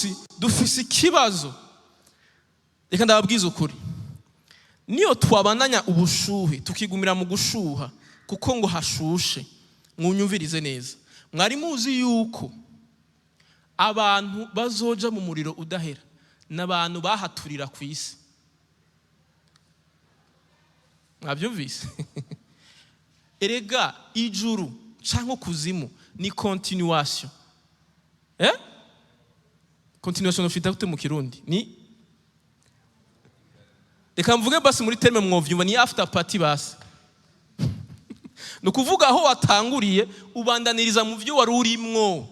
munsi dufise ikibazo. Reka ndababwiza ukuri, niyo twabandanya ubushuhe tukigumira mu gushuha kuko ngo hashushe, mwunyumvirize neza, mwari muzi yuko abantu bazoja mu muriro udahera n'abantu bahaturira ku isi. Mwabyumvise? Erega ijuru cyangwa kuzimu ni continuation. Continuation ufite gute mu Kirundi? Ni reka mvuge basi muri terme mwovyumva, ni after party basi. Nukuvuga aho watanguriye ubandaniriza mu byo wari urimwo.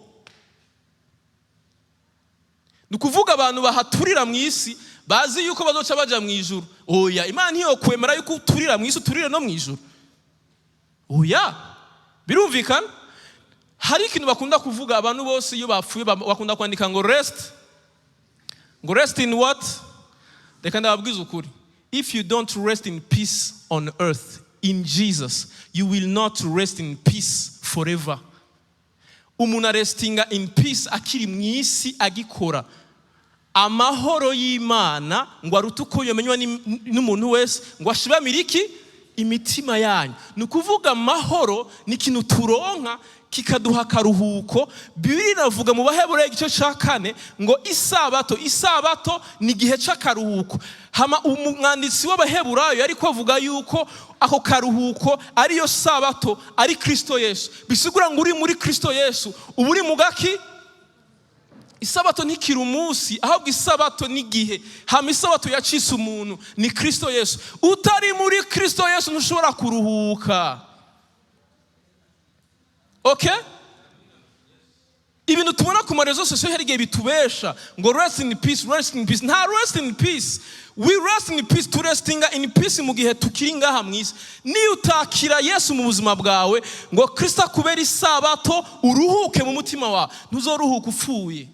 Nukuvuga abantu bahaturira mu isi bazi yuko bazoca baja mu ijuru. Oya, Imana ntiyo kwemera yuko uturira mu isi uturire no mu ijuru. Oya, birumvikana. Hari ikintu bakunda kuvuga abantu bose iyo bapfuye bakunda kwandika ngo rest. Ngo rest in what? Reka ndababwiza ukuri. If you don't rest in peace on earth, in Jesus, you will not rest in peace forever. Umuntu arestinga in peace akiri mu isi agikora amahoro y'Imana ngo aruta uko yomenywa n'umuntu wese ngo ashibamire iki imitima yanyu. Nukuvuga amahoro ni ikintu turonka kikaduha karuhuko. Bibiri navuga mu Baheburayo igice cya 4 ngo isabato ni gihe cy'akaruhuko. Hama umwanditsi w'Abaheburayo ariko avuga yuko ako karuhuko ariyo sabato, ari Kristo Yesu. Bisigura ngo uri muri Kristo Yesu ubu uri mugaki. Isabato ntikiri umunsi, ahubwo isabato ni gihe. Hama isabato yacise umuntu ni Kristo Yesu. Utari muri Kristo Yesu ntushobora kuruhuka. Okay? Ibintu tubona ku marezo sosiyo hari igihe bitubesha ngo rest in peace, rest in peace. Nta rest in peace. We rest in peace, to restinga in peace mu gihe tukiri ngaha mwisi. Ni utakira Yesu mu buzima bwawe ngo Kristo akubera isabato uruhuke mu mutima wawe, ntuzoruhuka upfuye.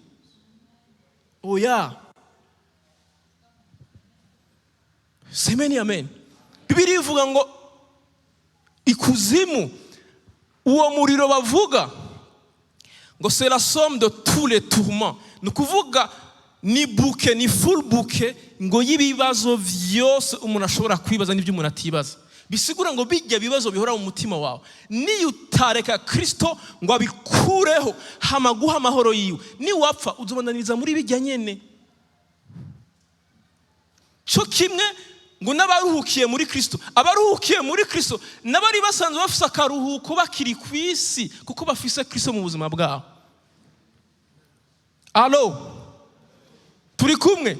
Oya. Semeni amen. Bibiri ivuga ngo ikuzimu, uwo muriro bavuga ngo c'est la somme de tous les tourments. Nukuvuga ni bouquet, ni full bouquet ngo yibibazo vyose umuntu ashobora kwibaza n'ibyo umuntu atibaza. Bisigura ngo bijya bibazo bihora mu mutima wawe, ni utareka Kristo ngo abikureho hama guha amahoro yiwe, ni wapfa uzobandaniriza muri bijya nyene. Cyo kimwe ngo n'abaruhukiye muri Kristo, abaruhukiye muri Kristo n'abari basanzwe bafise akaruhuko bakiri ku isi kuko bafise Kristo mu buzima bwabo. Allo, turi kumwe?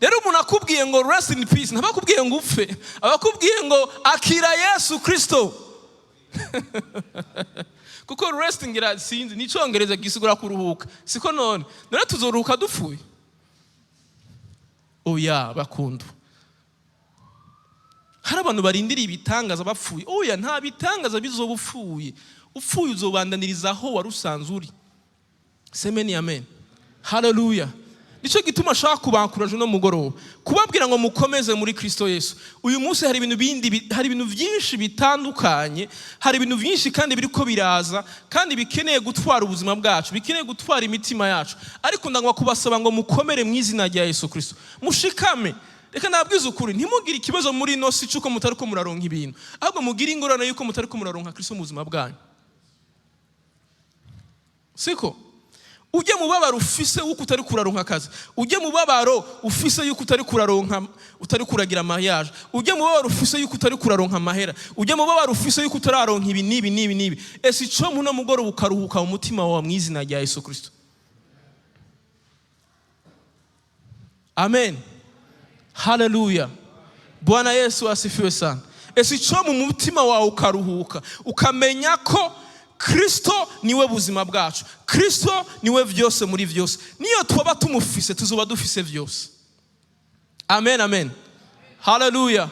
Rero umuntu akubwiye ngo rest in peace, ntabakubwiye ngo upfe, abakubwiye ngo akira Yesu Kristo. Kuko resting ira sinzi ni cyongereza gisigura kuruhuka, siko none tuzoruhuka dupfuye. Oya bakundu, hari abantu barindira ibitangaza bapfuye. Oya, nta bitangaza bizobupfuye. Upfuye uzobandaniriza aho warusanzwe uri. Semeni amen. Hallelujah. Nico gituma shaka kubankuraje no mugoroba kubabwira ngo mukomeze muri Kristo Yesu. Uyu munsi hari ibintu byinshi bitandukanye, hari ibintu byinshi kandi biriko biraza kandi bikeneye gutwara ubuzima bwacu, bikeneye gutwara imitima yacu. Ariko ndangwa kubasaba ngo mukomere mu izina rya Yesu Kristo, mushikame. Reka nabwiza ukuri, ntimugire ikibazo muri no si cuko mutariko muraronka ibintu, ahubwo mugire ingorane yuko mutariko muraronka Kristo mu buzima bwanyu. Siko ujye mubabaro ufise yuko utari kuraronka akazi, ujye mubabaro ufise yuko utari kuraronka, utari kuragira mariage, ujye mubabaro ufise yuko utari kuraronka amahera, ujye mubabaro ufise yuko utararonka ibi nibi. Ese cyo muno mugoro ukaruhuka mu mutima wawe mu izina rya Yesu Kristo. Amen. Hallelujah. Bwana Yesu asifiwe sana. Ese cyo mu mutima wawe ukaruhuka, ukamenya ko Kristo niwe buzima bwacu, Kristo niwe vyose muri vyose. Niyo twaba tumufise tuzoba dufise vyose. Amen, amen. Hallelujah.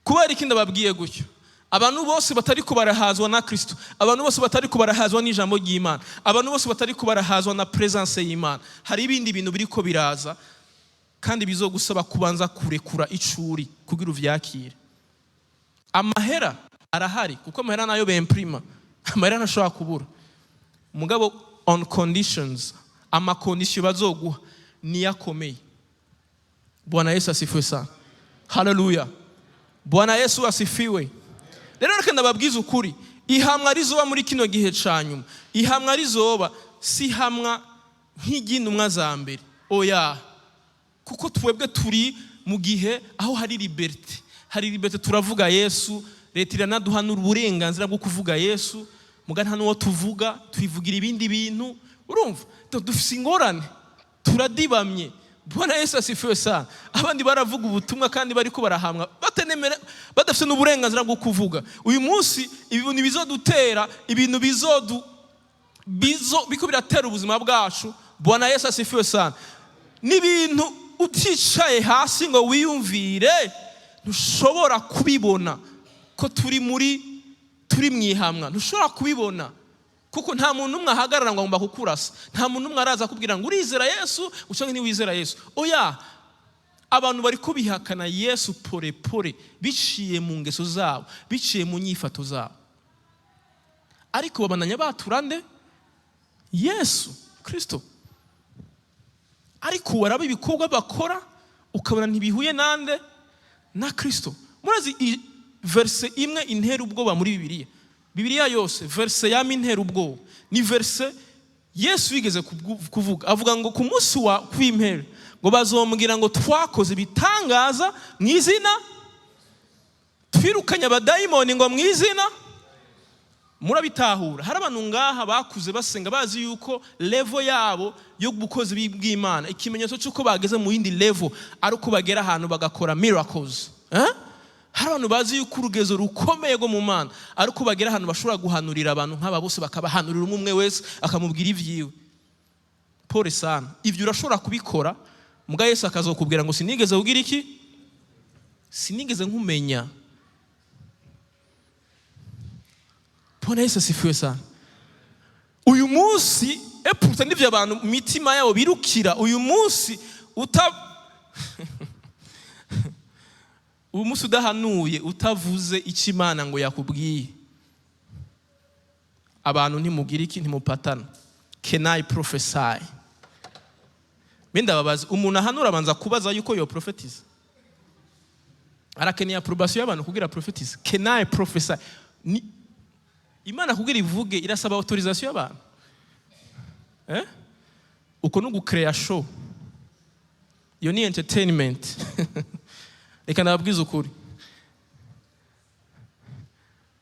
Kubera ikindi babwiye gutyo, abantu bose batari kubarahazwa na Kristo, abantu bose batari kubarahazwa n'ijambo ry'Imana, abantu bose batari kubarahazwa na presence y'Imana, hari ibindi bintu biriko biraza kandi bizogusaba kubanza kurekura icuri kugira uvyakire. Amahera arahari kuko amahera nayo bemprima, amahera ntashobora kubura. Mugabo on conditions, amakondisiyo bazoguha niyakomeye. Bwana Yesu asifiwe sana. Haleluya. Bwana Yesu asifiwe. Rero reka ndababwiza ukuri, ihamwa rizoba muri kino gihe canyuma, ihamwa rizoba si hamwa nk'igindumwa za mbere. Oya, kuko twebwe turi mu gihe aho hari liberté. Hari liberté, turavuga Yesu, leta iranaduhanura uburenganzira bwo kuvuga Yesu, muga nta nuwo tuvuga, twivugira ibindi bintu. Urumva? Dufise ingorane, turadibamye. Bwana Yesu asifiwe sana. Abandi baravuga ubutumwa kandi bariko barahamwa batenemera, badafite n'uburenganzira bwo kuvuga. Uyu munsi ibintu bizodutera, ibintu biko biratera ubuzima bwacu. Bwana Yesu asifiwe sana. N'ibintu uticaye hasi ngo wiyumvire, ntushobora kubibona ko turi mwihamwa. Ntushobora kubibona kuko nta muntu umwe ahagarara ngo agomba kukurasa. Nta muntu umwe araza kubwira ngo urizera Yesu ucange ntiwizera Yesu. Oya, abantu bari kubihakana Yesu pore pore, biciye mu ngeso zabo, biciye mu nyifato zabo, ariko babananya baturande Yesu Kristo. Ariko waraba ibikorwa bakora ukabona ntibihuye nande na Kristo. Murazi verse imwe intera ubwoba muri Bibiliya yose, verse yama intera ubwoba ni verse Yesu yigeze kuvuga. Avuga ngo ku munsi wa kw'impera ngo bazombwira ngo twakoze bitangaza mu izina, twirukanye abadayimoni ngo mu izina. Murabitahura? Hari abantu ngaha bakuze basenga bazi yuko level yabo yo gukoze bw'Imana, ikimenyetso cyuko bageze mu yindi level ari uko bagera ahantu bagakora miracles. Hari abantu bazi yuko urugezo rukomeye rwo mu Mana ari uko bagera ahantu bashobora guhanurira abantu nk'aba bose, bakabahanurira umwe wese akamubwira ivyiwe. Pole sana, ivyo urashobora kubikora, muga Yesu akazokubwira ngo sinigeze ugira iki, sinigeze nkumenya. Bwana Yesu asifiwe sana. Uyu munsi epurta ndivyo abantu mitima yabo birukira. Uyu munsi uyu munsi udahanuye, utavuze icyo Imana ngo yakubwiye, abantu ntimugira iki, ntimupatana. Can I prophesy? Benda babaza, umuntu ahanura abanza kubaza yuko yo prophetize. Arakeneye approbation y'abantu kugira prophetize. Can I prophesy? Imana kugira ivuge irasaba autorisation y'abantu. Uko nugu create show. Yo ni entertainment. Reka nababwiza ukuri.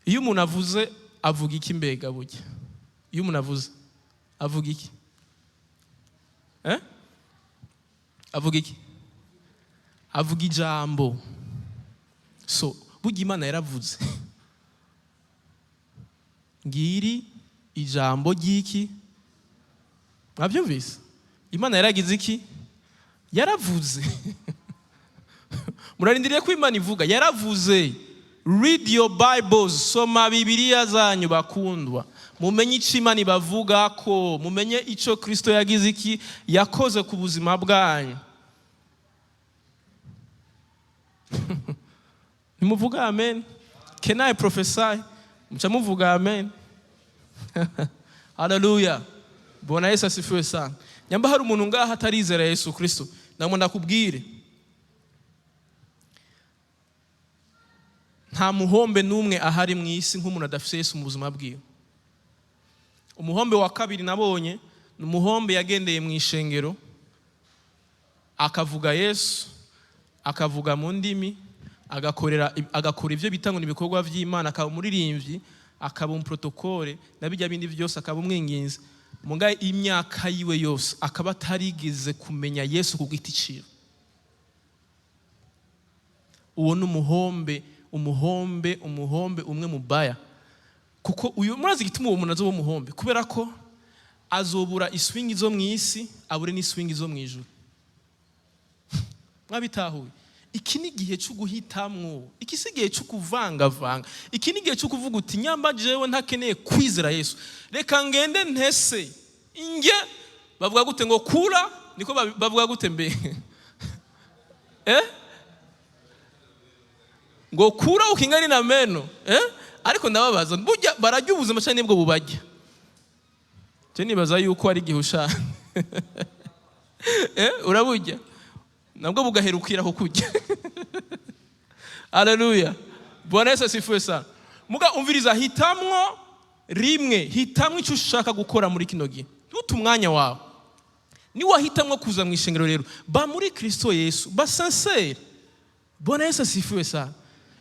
Iyo umuntu avuze avuga iki mbega burya? Iyo umuntu avuze avuga iki? Avuga iki? Avuga ijambo. So, burya Imana yaravuze. Ngiri ijambo ry'iki? Mwabyumvise? Imana yaragize iki? Yaravuze. Murarindiriye ko Imana ivuga? Yaravuze. Read your Bibles, soma Bibiliya zanyu bakundwa. Mumenye icyo Imana ibavuga ko, mumenye icyo Kristo yagize iki, yakoze ku buzima bwanyu. Nimuvuga amen? Can I prophesy? Mucha muvuga amen? Hallelujah. Bwana Yesu asifiwe sana. Nyamba hari umuntu ngaha atarizera Yesu Kristo, namwe ndakubwire, nta muhombe n'umwe ahari mu isi nk'umuntu adafise Yesu mu buzima bwiwe. Umuhombe wa kabiri nabonye ni umuhombe yagendeye mu ishengero akavuga Yesu, akavuga mu ndimi, agakora ivyo bita ngo ibikorwa vy'Imana, akaba umuririmbyi, akaba protokole nabijya bindi byose, akaba umwinginzi. Mungaye imyaka yiwe yose akaba atarigeze kumenya Yesu ku giti cyiwe. Uwo ni umuhombe umwe mubaya. Kuko uyu murazi gituma uwo muntu azoba umuhombe, kubera ko azobura iswingi zo mu isi, abure n'iswingi zo mu ijuru. Mwabitahuye? Iki ni gihe cyo guhitamwo, iki si gihe cyo kuvanga. Iki ni gihe cyo kuvuga uti nyamba jewe ntakeneye kwizera Yesu, reka ngende ntese inge. Bavuga gute ngo kura? Niko bavuga gute mbe? Ngo kura ukingari na meno. Ariko ndababaza, burya barajya ubuzima cyane nibwo bubajya. Je nibaza yuko ari gihe ushaka uraburya nabwo bugaherukira ko kurya. Haleluya. Bwana Yesu asifiwe sana. Muga umviriza, hitamwo rimwe, hitamwo icyo ushaka gukora muri kino gihe. Ntutu umwanya wawe. Ni wahitamwo kuza mu ishengero rero, ba muri Kristo Yesu, ba sincere. Bwana Yesu asifiwe sana.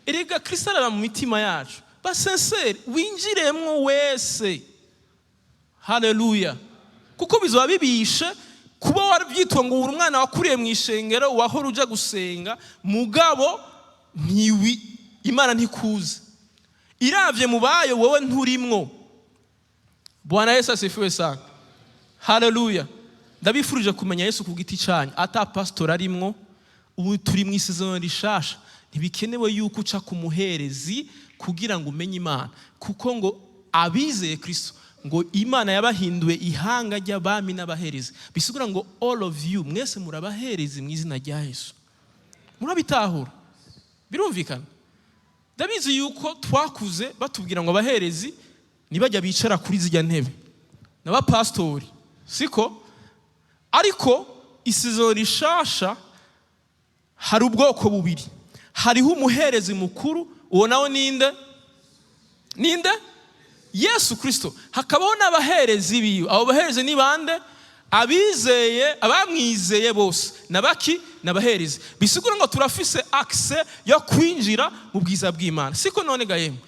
Erega Kristo araba mu mitima yacu. Ba sincere, winjiremwo wese. Haleluya. Kuko bizoba bibishe kuba warabyitwa ngo uri umwana wakuriye mu ishengero, wahora uja gusenga, mugabo Imana ntikuze. Iravye mu bayo wowe nturimwo. Bwana Yesu asifiwe sana. Haleluya. Ndabifurije kumenya Yesu ku giti cyanyu, ata pastor arimwo. Ubu turi mu isezerano rishasha, ntibikenewe yuko uca ku muherezi kugira ngo umenye Imana, kuko ngo abizeye Kristo ngo Imana yabahinduwe ihanga ry'abami n'abaherezi. Bisigura ngo all of you mwese murabaherezi mu izina rya Yesu. Murabitahura? Birumvikana? Ndabizi yuko twakuze batubwira ngo abaherezi nibajya bicara kuri zijya ntebe n'abapastori, siko? Ariko isezerano rishasha hari ubwoko bubiri. Hariho umuherezi mukuru, uwo nawe ninde? Yesu Kristo. Hakabaho n'abaherezi biwe. Abo baherezi ni bande? Abizeye, abamwizeye bose. Nabaki? Nabaherezi. Bisigura ngo turafise access yo kwinjira mu bwiza bw'Imana. Siko none ga yemwe.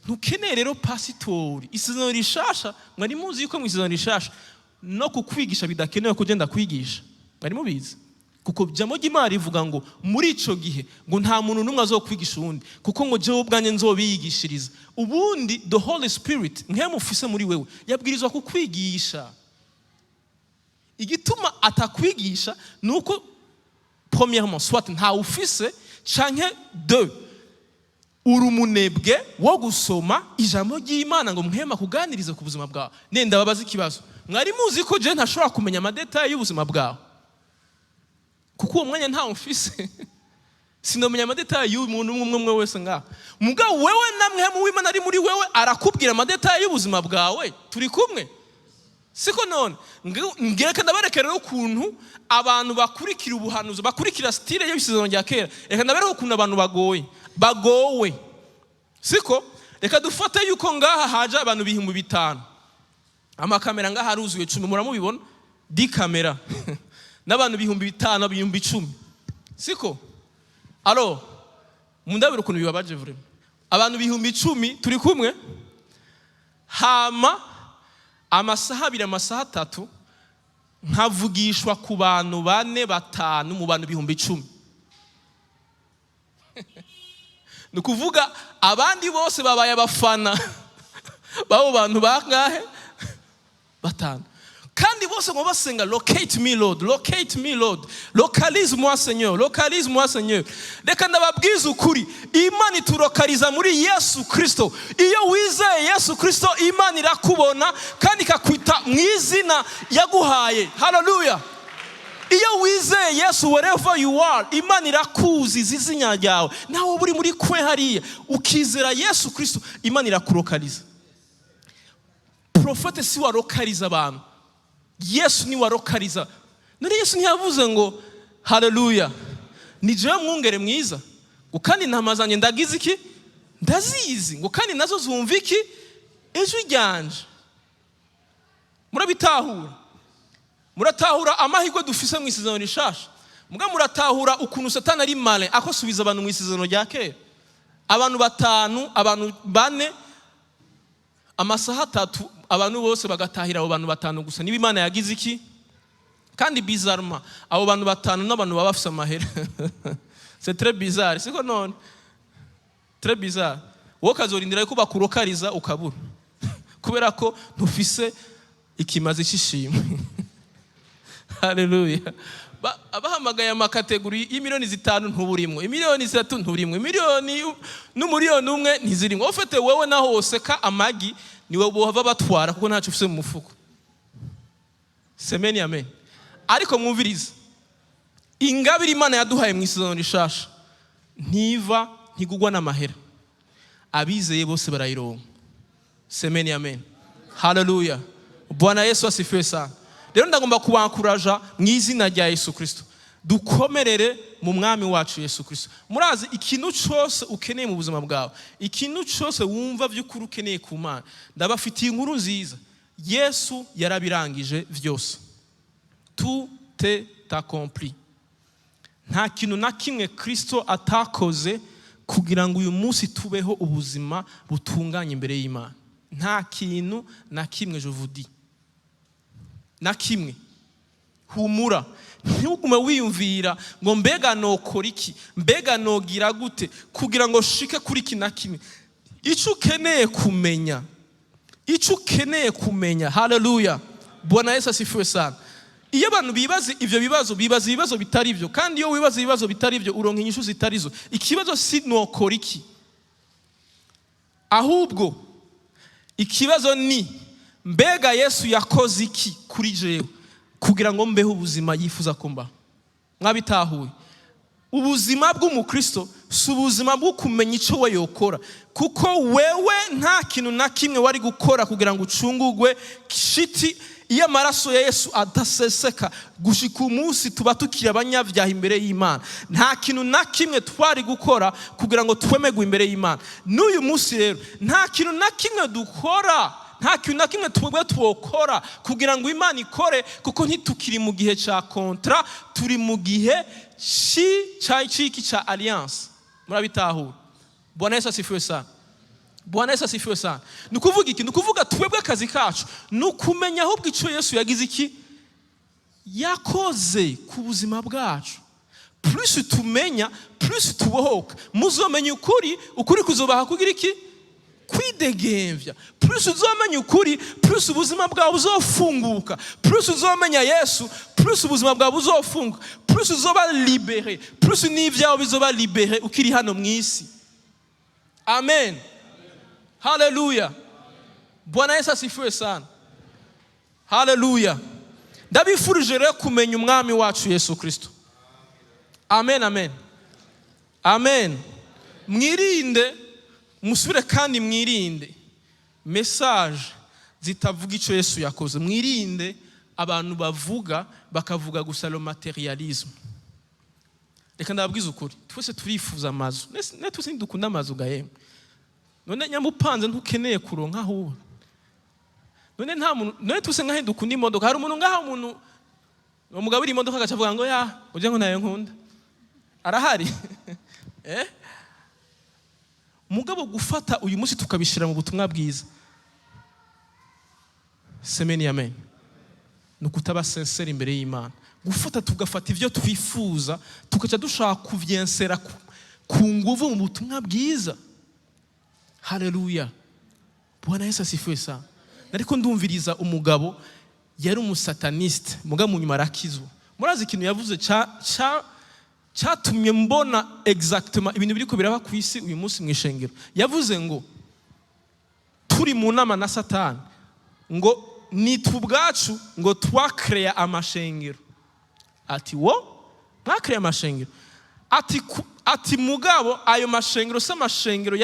Ntukeneye rero pasitori. Isezerano rishasha, mwari muzi yuko mu isezerano rishasha no kukwigisha bidakenewe kugenda kwigisha. Mwari mubizi? Kuko jambo ry'Imana rivuga ngo muri ico gihe ngo nta muntu numwe azokwigisha uwundi, kuko ngo jewe ubwanye nzobiyigishiriza. Ubundi the Holy Spirit nk'emufise muri wewe yabwirizwa kukwigisha. Igituma atakwigisha nuko premièrement soit nta ufise canke deux uri umunebwe wo gusoma ijambo ry'Imana ngo muhema kuganiriza ku buzima bwawe. Nenda babaza ikibazo, mwari muzi ko je ntashobora kumenya amadetail y'ubuzima bwawe? Kuko uwo mwanya nta ufise. Sinomenya amadetail y'umuntu umwe wese ngaho. Muga wewe namwe mu w'Imana ari muri wewe arakubwira amadetail y'ubuzima bwawe. Turi kumwe? Siko none ngereka ndabarekera ukuntu abantu bakurikira ubuhanuzi, bakurikira style y'ibisezerano rya kera. Reka ndabereka ukuntu abantu bagowe. Siko? Reka dufate yuko ngaha haje abantu 5,000. Amakamera ngaha aruzuye 10, muramubibona? 10 kamera. N'abantu 5,000, 10,000. Siko? Alors, mundabira ukuntu bibabaje vraiment. Abantu 10,000 turi kumwe? Hama amasaha 2, amasaha 3 nkavugishwa ku bantu 4, 5 mu bantu 10,000. Nukuvuga abandi bose babaye abafana babo bantu bangahe? 5. Kandi bose ngo basenga locate me Lord, locate me Lord, localize moi Seigneur, localize moi Seigneur. Reka ndababwiza ukuri, Imana iturokaliza muri Yesu Kristo. Iyo wizeye Yesu Kristo, Imana irakubona kandi ikakwita mu izina yaguhaye. Haleluya. Iyo wizeye Yesu wherever you are, Imana irakuzi izina ryawe. Nawe buri muri kwe hariya ukizera Yesu Kristo, Imana irakurokaliza. Profete si warokaliza abantu, Yesu ni warokaliza. None Yesu ntiyavuze ngo haleluya, ni jewe mwungere mwiza ngo kandi intama zanjye ndagize iki? Ndazizi ngo kandi nazo zumva iki? Ijwi ryanje. Murabitahura? Muratahura amahirwe dufise mu isezerano rishasha? Muga muratahura ukuntu Satani ari male akosubiza abantu mu isezerano rya kera? Abantu 5, abantu 4, amasaha 3, abantu bose bagatahira abo bantu 5 gusa. Niba Imana yagize iki? Kandi bizarrement abo bantu 5 n'abantu baba bafise amahera. C'est très bizarre, siko none? Très bizarre. Wowe kazorindira ko bakurokariza ukabura. Kubera ko ntufise ikimaze cy'ishimwe. Haleluya. Abahamagaye amakategori y'imiliyoni 5 ntuburimwe, imiliyoni 3 ntuburimwe, miliyoni n'umuriyoni 1 ntizirimwe. Ufite wewe naho oseka amagi niwe bohava batwara kuko ntacyo ufise mu mufuko. Semeni amen. Ariko mwumvirize, ingabire Imana yaduhaye mu isezerano rishasha ntiva ntigugwa n'amahera. Abizeye bose barayironka. Semeni amen. Haleluya. Bwana Yesu asifiwe sana. rero ndagomba kubankuraja mu izina rya Yesu Kristo, dukomerere mu mwami wacu Yesu Kristo. Murazi ikintu cyose ukeneye mu buzima bwawe, ikintu cyose wumva by'ukuri ukeneye ku Mana, ndabafitiye inkuru nziza. Yesu yarabirangije byose. Tout est accompli. Nta kintu na kimwe Kristo atakoze kugira ngo uyu munsi tubeho ubuzima butunganye imbere y'Imana. Nta kintu na kimwe, je vous dis, na kimwe. Humura, ntugume wiyumvira ngo mbega nokora iki, mbega nogira gute kugira ngo shike kuri iki na kimwe. Icyo ukeneye kumenya, haleluya, Bwana Yesu asifiwe sana. Iyo abantu bibaza ivyo bibazo, bibaza ibibazo bitari byo, kandi iyo wibaza ibibazo bitari byo uronka inyishu zitari zo. Ikibazo si nokora iki, ahubwo ikibazo ni mbega Yesu yakoze iki kuri jewe kugira ngo mbeho ubuzima yifuza ko mba. Mwabitahuye? Ubuzima bw'umukristo si ubuzima bwo kumenya icyo we yokora, kuko wewe nta kintu na kimwe wari gukora kugira ngo ucungurwe shiti. Iyo amaraso ya Yesu adaseseka gushika umunsi tuba tukiri abanyabyaha imbere y'Imana, nta kintu na kimwe twari gukora kugira ngo twemegwe imbere y'Imana. N'uyu munsi rero nta kintu na kimwe dukora, nta kintu na kimwe twebwe twokora kugira ngo Imana ikore, kuko ntitukiri mu gihe cya kontra, turi mu gihe cy'iki cya alliance. Murabitahura? Bwana Yesu asifiwe sana. Bwana Yesu asifiwe sana. Nukuvuga iki? Nukuvuga twebwe akazi kacu nukumenya ahubwo icyo Yesu yagize iki yakoze ku buzima bwacu. Plus tumenya, plus tubohoka. Muzomenya ukuri kuzobaha kugira iki kwidegemvya. Plus uzomenya ukuri, plus ubuzima bwawe buzofunguka. Plus uzomenya Yesu, plus ubuzima bwawe buzofunguka. Plus uzoba libéré, plus n'ivyawe bizoba libéré ukiri hano mu isi. Amen. Haleluya. Bwana Yesu asifiwe sana. Haleluya. Ndabifurije rero kumenya umwami wacu Yesu Kristo. Amen, amen. Amen. Mwirinde, musubire kandi mwirinde message zitavuga icyo Yesu yakoze. Mwirinde abantu bakavuga gusa le materialisme. Reka ndababwiza ukuri, twese turifuza amazu. Ne twese dukunda amazu gahemwe. None nyamupanze ntukeneye kuronka aho. None twese ngahe dukunda imodoka. Hari umuntu ngaha, umuntu umugabira imodoka agacavuga ngo ya ujya ngo nayo nkunda. Arahari? Mugabo gufata uyu munsi tukabishira mu butumwa bwiza. Semeni amen. Nukutaba sincere imbere y'Imana. Gufata tugafata ivyo twifuza tukaca dushaka kuvyensera ku nguvu mu butumwa bwiza. Haleluya. Bwana Yesu asifiwe sana. Nariko ndumviriza umugabo yari umusataniste, mugabo mu nyuma arakizwa. Murazi ikintu yavuze cyatumye mbona exactement ibintu biriko biraba ku isi uyu munsi mwishengero. Yavuze ngo turi mu nama na Satani, ngo ni tubwacu ngo twakrea amashengero. Ati wo mwakrea amashengero. Ati mugabo ayo mashengero se amashengero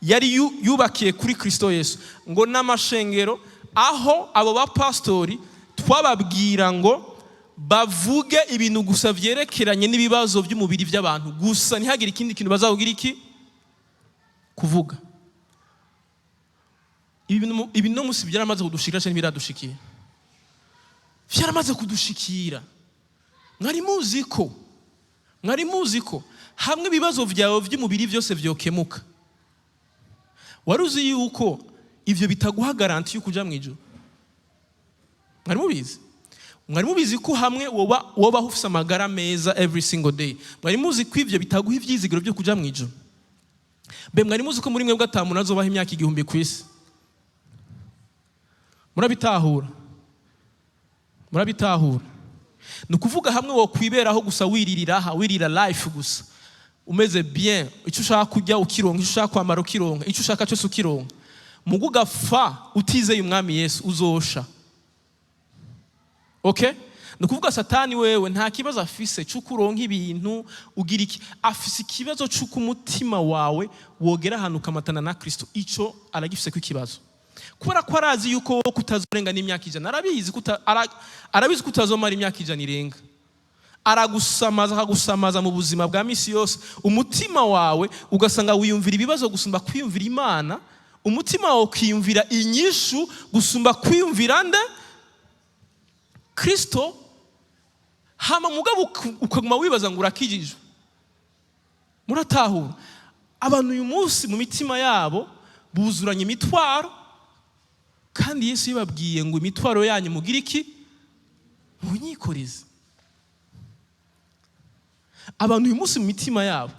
yari yubakiye kuri Kristo Yesu, ngo n'amashengero aho abo ba pastori twababwira ngo bavuge ibintu gusa vyerekeranye n'ibibazo by'umubiri by'abantu gusa, ntihagire ikindi kintu bazavugira iki kuvuga. Ibi no musi byaramaze kudushikira cyane, biradushikiye, byaramaze kudushikira. Mwari muzi ko hamwe ibibazo byawe by'umubiri byose byokemuka. Waruzi yuko ivyo bitaguha garanti yo kuja mu ijuru? Mwari mubizi ko hamwe woba ufise amagara meza every single day? Mwari muzi ko ivyo bitaguha ivyizigiro byo kuja mu ijuru? Be mwari muzi ko muri mwe bw'atamuntu azobaho imyaka 1000 ku isi? Murabitahura? Nukuvuga hamwe wo kwiberaho gusa wirira life gusa, umeze bien, icyo ushaka kujya ukironka, icyo ushaka kwambara ukironka, icyo ushaka cyose ukironka. Mugugafa utizeye umwami Yesu uzosha. Okay? Nukuvuga Satani wewe nta kibazo afise cy'ukuronka ibintu ugira iki, afise ikibazo cy'uko umutima wawe wogera ahantu kamatana na Kristo. Ico aragifise ku kibazo. kubera ko arazi yuko wowe kutazorenga n'imyaka ijana. Arabizi ko utazomara imyaka ijana irenga. Akagusamaza mu buzima bwa misi yose. Umutima wawe ugasanga wiyumvira ibibazo gusumba kwiyumvira Imana. Umutima wawe ukiyumvira inyishu gusumba kwiyumvira nde? Kristo. Hama mugabo ukaguma wibaza ngo urakijijwe. Muratahura? Abantu uyu munsi mu mitima yabo buzuranye imitwaro, kandi Yesu yababwiye ngo imitwaro yanyu mugira iki? Munyikoreze. Abantu uyu munsi mu mitima yabo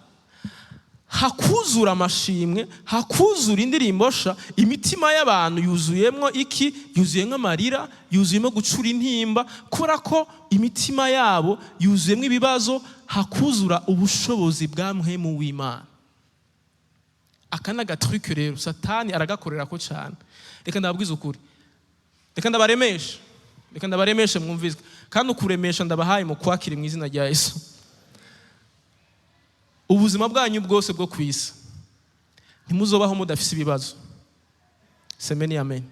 hakuzura amashimwe, hakuzura indirimbo sha. Imitima y'abantu yuzuyemo iki? Yuzuyemo amarira, yuzuyemo gucura intimba, kubera ko imitima yabo yuzuyemo ibibazo. Hakuzura ubushobozi bwa mpwemu w'Imana. Aka ni agatrike rero Satani aragakorera ko cyane. Reka ndababwiza ukuri, reka ndabaremeshe mwumvizwe, kandi ukuremesha ndabahaye mu kwakira mu izina rya Yesu. Ubuzima bwanyu bwose bwo ku isi ntimuzobaho mudafise ibibazo. Semeni amen.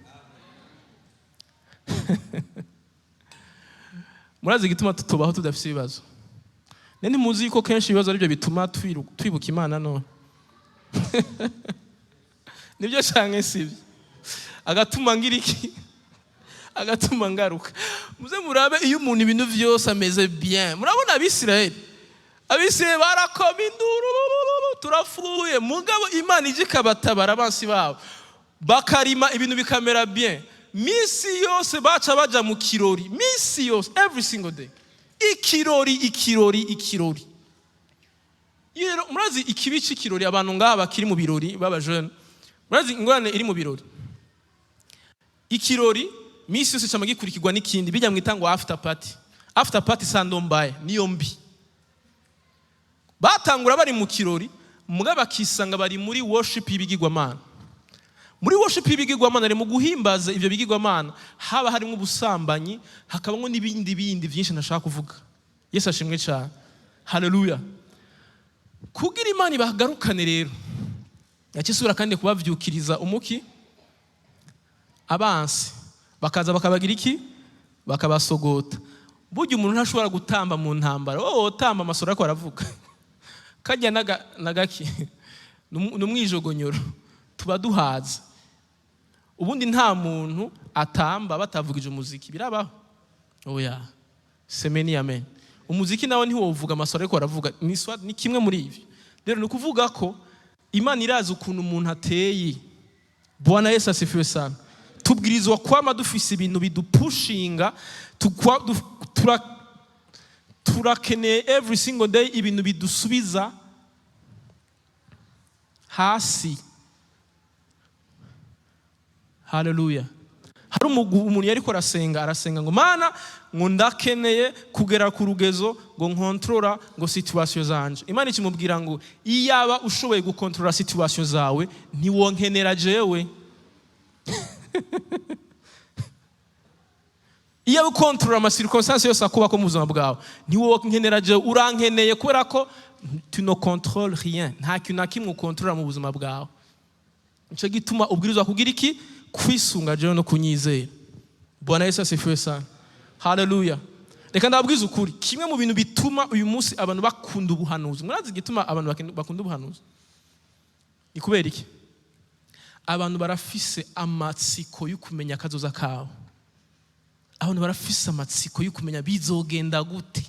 Murazi igituma tutubaho tudafise ibibazo? Nene muzi yuko kenshi ibibazo aribyo bituma twibuka Imana none. Nibyo canke sibyo? Agatuma ngira iki? Agatuma ngaruka. Muze murabe iyo umuntu ibintu vyose ameze bien. Murabona Abisirayeli barakoma induru, turafuye. Mugabo Imana ije ikabatabara abansi babo, bakarima ibintu bikamera bien. Misi yose baca baja mu kirori. Misi yose, every single day. Ikirori. Yero murazi ikibi c'ikirori, abantu ngaha bakiri mu birori baba jeune. Murazi ingorane iri mu birori. Ikirori misi yose cyama gikurikirwa n'ikindi bijya mu itango after party. After party sandombaye niyo mbi. Batangura bari mu kirori, mugabo bakisanga bari muri worship y'ibigirwamana. Muri worship y'ibigirwamana ari mu guhimbaza ivyo bigirwamana, haba harimo ubusambanyi, hakabamo n'ibindi byinshi nashaka kuvuga. Yesu ashimwe cyane. Haleluya. Kugira Imana ibagarukane rero, yakisura kandi kubavyukiriza umuki abansi, bakaza bakabagira iki? Bakabasogota. Burya umuntu ntashobora gutamba mu ntambara. Tamba amasoro ariko aravuga. Kajya nagaki numwijogonyoro tuba duhaza. Ubundi nta muntu atamba batavugije umuziki, birabaho? Oya. Semeni amen. Umuziki nawe ntiwovuga amasoro ariko aravuga, ni kimwe muri ibi. Rero ni kuvuga ko Imana irazi ukuntu umuntu ateye. Bwana Yesu asifiwe sana. Tubwirizwa kwama dufise ibintu bidupushinga, turakeneye every single day ibintu bidusubiza hasi. Haleluya. Hari umuntu yariko arasenga ngo Mana ngo ndakeneye kugera ku rugezo ngo nkontrola ngo situation zanje. Imana ikimubwira ngo iyaba ushoboye gukontrola situation zawe ntiwonkenera jewe. Iyo ukontrola ama circonstances yose akuba ko mu buzima bwawe ntiwonkenera jewe, urankeneye kubera ko tu ne contrôles rien. Nta kintu na kimwe ukontrola mu buzima bwawe. Nico gituma ubwirizwa kugira iki? Kwisunga jewe no kunyizera. Bwana Yesu asifiwe sana. Haleluya. Reka ndababwiza ukuri, kimwe mu bintu bituma uyu munsi abantu bakunda ubuhanuzi. Murazi gituma abantu bakunda ubuhanuzi? Ni kubera iki? Abantu barafise amatsiko yo kumenya akazoza kawo. Abantu barafise amatsiko yo kumenya bizogenda gute,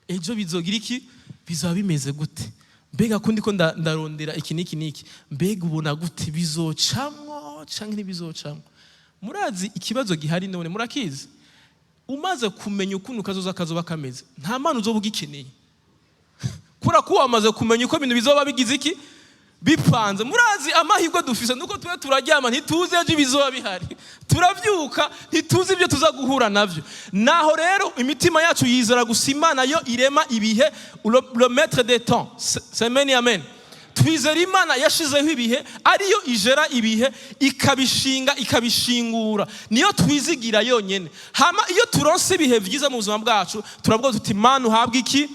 ejo bizogira iki, bizaba bimeze gute, mbega kundi ko ndarondera iki niki, mbega ubona gute bizocamwo canke ntibizocamwo. Murazi ikibazo gihari none murakizi? Umaze kumenya ukuntu kazoba kameze, nta mana uzoba ugikeneye. Kura ko wamaze kumenya uko ibintu bizoba bigize iki, bipanze. Murazi amahirwe dufise nuko tuba turaryama ntituzi ejo bizoba bihari, turavyuka ntituzi ibyo tuza guhura navyo. Naho rero imitima yacu yizera gusa Imana yo irema ibihe, le maître des temps. Semeni amen. Twizera Imana yashizeho ibihe, ariyo ijera ibihe, ikabishinga ikabishingura. Niyo twizigira yonyene. Hama iyo turonse ibihe vyiza mu buzima bwacu turavuga tuti Mana uhabwe iki.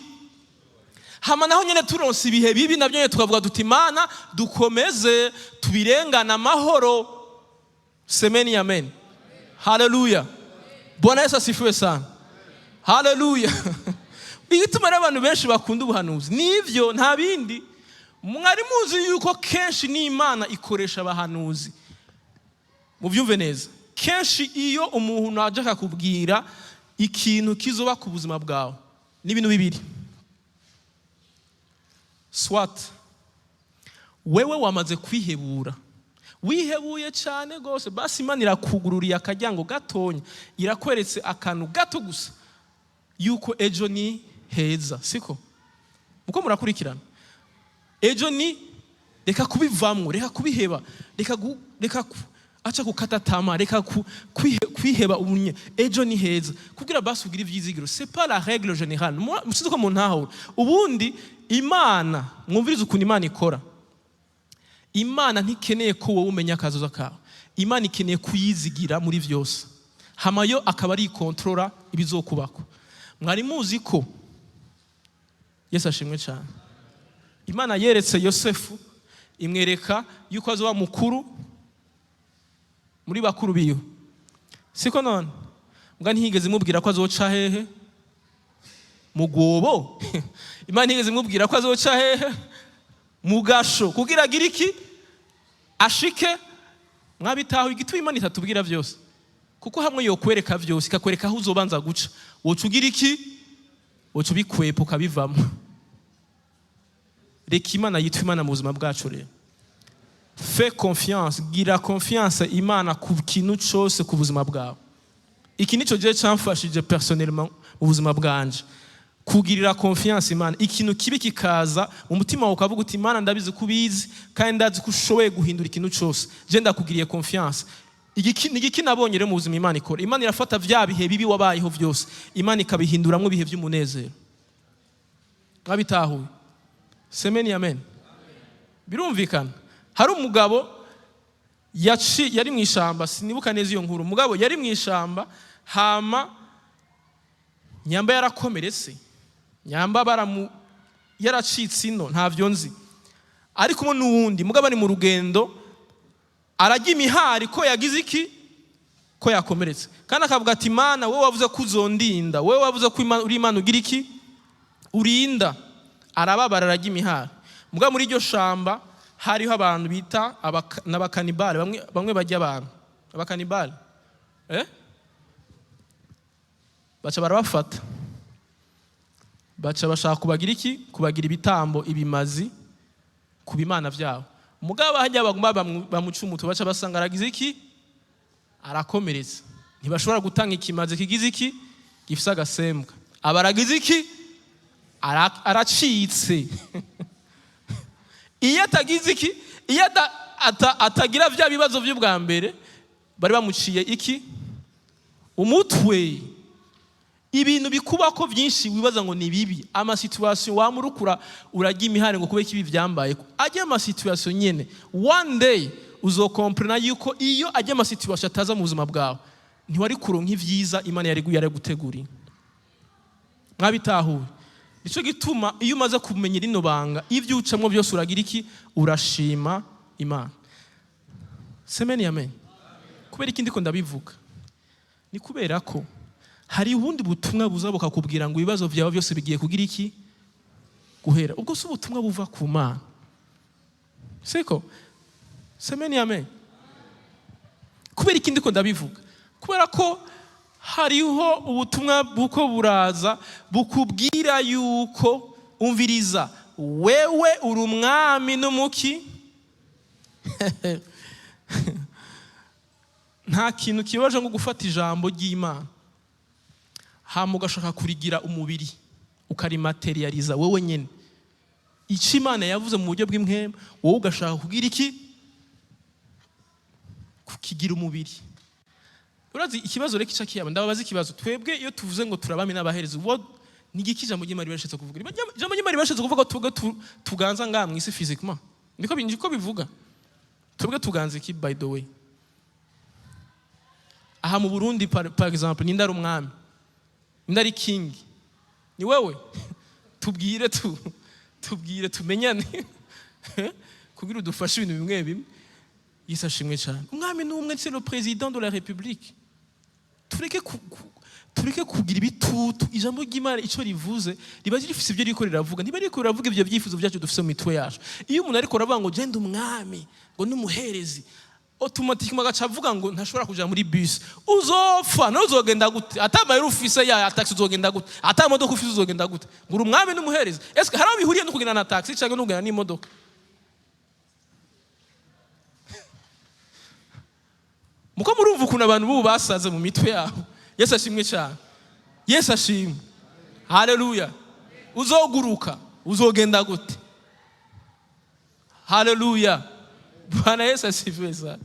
Hama naho nyene turonse ibihe bibi nabyo nyene tukavuga tuti Mana dukomeze tubirengana amahoro. Semeni amen. Haleluya. Bwana Yesu asifiwe sana. Haleluya. Igituma abantu benshi bakunda ubuhanuzi nivyo nta bindi. Mwari muzi yuko kenshi n'Imana ikoresha abahanuzi. Muvyumve neza. Kenshi iyo umuntu aje akakubwira ikintu kizoba ku buzima bwawe n'ibintu bibiri. Swat wewe wamaze kwihebura, wihebuye cyane gose, basi Imana irakugururiye akajyango gatonya, irakweretse akantu gato gusa yuko ejo ni heza, siko? Uko murakurikirana ejo ni, reka kubivamwo, reka kubiheba, reka acha kukata tama, reka kwiheba ubunye, ejo ni heza kugira basi ugira ivyizigiro. C'est pas la règle générale. Musize ko muntahura ubundi Imana, mwumvirize ukuntu Imana ikora. Imana ntikeneye ko wowe umenya akazoza kawe. Imana ikeneye kuyizigira muri vyose, hamayo akaba ari kontrola ibizokubako. Mwari muzi ko Yesu ashimwe cyane, Imana yeretse Yosefu, imwereka yuko azoba mukuru muri bakuru biyo, siko none? Mbwa ntihigeze imubwira ko azoca hehe mu gwobo. Imana ntihigeze imubwira ko azoca hehe mu gasho kugira agira iki ashike. Mwabitaho igituma Imana itatubwira byose, kuko hamwe yokwereka byose ikakwereka aho uzobanza guca, woca ugira iki, woca ubikwepa ukabivamo. Reka Imana yitwa Imana mu buzima bwacu rero. Fais confiance, gira confiance Imana ku kintu cyose ku buzima bwawe. Iki nico je cyamfashije personnellement mu buzima bwanje, kugirira confiance Imana. Ikintu kibi kikaza mu mutima wawe ukavuga uti Imana ndabizi kubizi kandi ndazi ko ushoboye guhindura ikintu cyose, je ndakugiriye confiance. Igiki nabonye rero mu buzima Imana ikora, Imana irafata vya bihe bibi wabayeho byose, Imana ikabihinduramwo ibihe by'umunezero. Mwabitahuye? Semeni amen. Birumvikana. Hari umugabo yari mu ishamba, sinibuka neza iyo nkuru. Umugabo yari mu ishamba, hama nyamba yarakomeretse, nyamba yaracitse ino, ntavyo nzi. Ariko mo n'uwundi mugabo ari mu rugendo, arajya imihari ko yagize iki, ko yakomeretse. Kandi akavuga ati Imana, wowe wavuze ko uzondinda, wowe wavuze ko uri Imana ugira iki, urinda. Arababara arajya imihari. Mugabo muri iryo shamba hariho abantu bita n'abakanibale, bamwe bajya abantu abakanibale, baca barabafata, baca bashaka kubagira iki, kubagira ibitambo, ibimazi ku bimana byabo. Mugabo hajya bagomba bamuca umutu, baca basanga aragize iki, arakomeretse. Ntibashobora gutanga ikimazi kigize iki, gifise agasembwa. Abaragize iki, aracitse. Iyo atagize iki, iyo atagira vya bibazo by'ubwa mbere, bari bamuciye iki, umutwe. Ibintu bikubako byinshi wibaza ngo ni bibi, ama situation wamurukura urajya imihari ngo kube kibi vyambaye. Ajya ama situation nyene, one day uzokomprena yuko iyo ajya ama situation ataza mu buzima bwawe, ntiwari kuronka ivyiza Imana yari guteguriye. Mwabitahuye? Nico gituma iyo umaze kumenya rino banga, ivyo ucamwo byose uragira iki, urashima Imana. Semeni amen. Kubera iki ndiko ndabivuga, ni kubera ko hari ubundi butumwa buza bukakubwira ngo ibibazo byawe byose bigiye kugira iki, guhera. Ubwo si ubutumwa buva ku Mana, siko? Semeni amen. Kubera iki ndiko ndabivuga, kubera ko hariho ubutumwa buko buraza bukubwira yuko, umviriza, wewe uri umwami n'umuki. Nta kintu kibaje ngo gufata ijambo ry'Imana hama ugashaka kurigira umubiri, ukarimaterializa wewe nyene. Ico Imana yavuze mu buryo bw'imwema, wowe ugashaka kugira iki, kukigira umubiri. Urazi ikibazo reka ica kiyaba, ndababaza ikibazo. Twebwe iyo tuvuze ngo turabami n'abaherezi, ni igiki ijambo ry'Imana bashatse kuvuga? Ijambo ry'Imana bashatse kuvuga tuganza ngaha mu isi physiquement, niko bivuga. Twebwe tuganza iki by the way? Aha mu Burundi par exemple, ninde ari umwami, ninde ari king? Ni wewe. Tubwire tumenyane kugira udufashe ibintu bimwe bimwe. Yesu ashimwe cyane. Umwami ni umwe, c'est le président de la République. Tureke kugira ibitutu. Ijambo ry'Imana icyo rivuze riba rifise ibyo riko riravuga. Niba riko riravuga ibyo byifuzo byacu dufise mu mitwe yacu. Iyo umuntu ariko aravuga ngo genda umwami, ngo n'umuherezi, automatiquement agaca avuga ngo ntashobora kuja muri bus, uzopfa no uzogenda gute? Atabaye ufise ya taxi uzogenda gute? Atamodoka ufise uzogenda gute? Ngo umwami n'umuherezi. Est-ce que haraho bihuriye no kugenda na taxi cyangwa no kugenda n'imodoka? Muko murumva ukuntu abantu bubu basaze mu mitwe yabo. Yesu ashimwe cyane. Yesu ashimwe. Haleluya. Uzoguruka, uzogenda gute? Haleluya. Bwana Yesu asifiwe sana.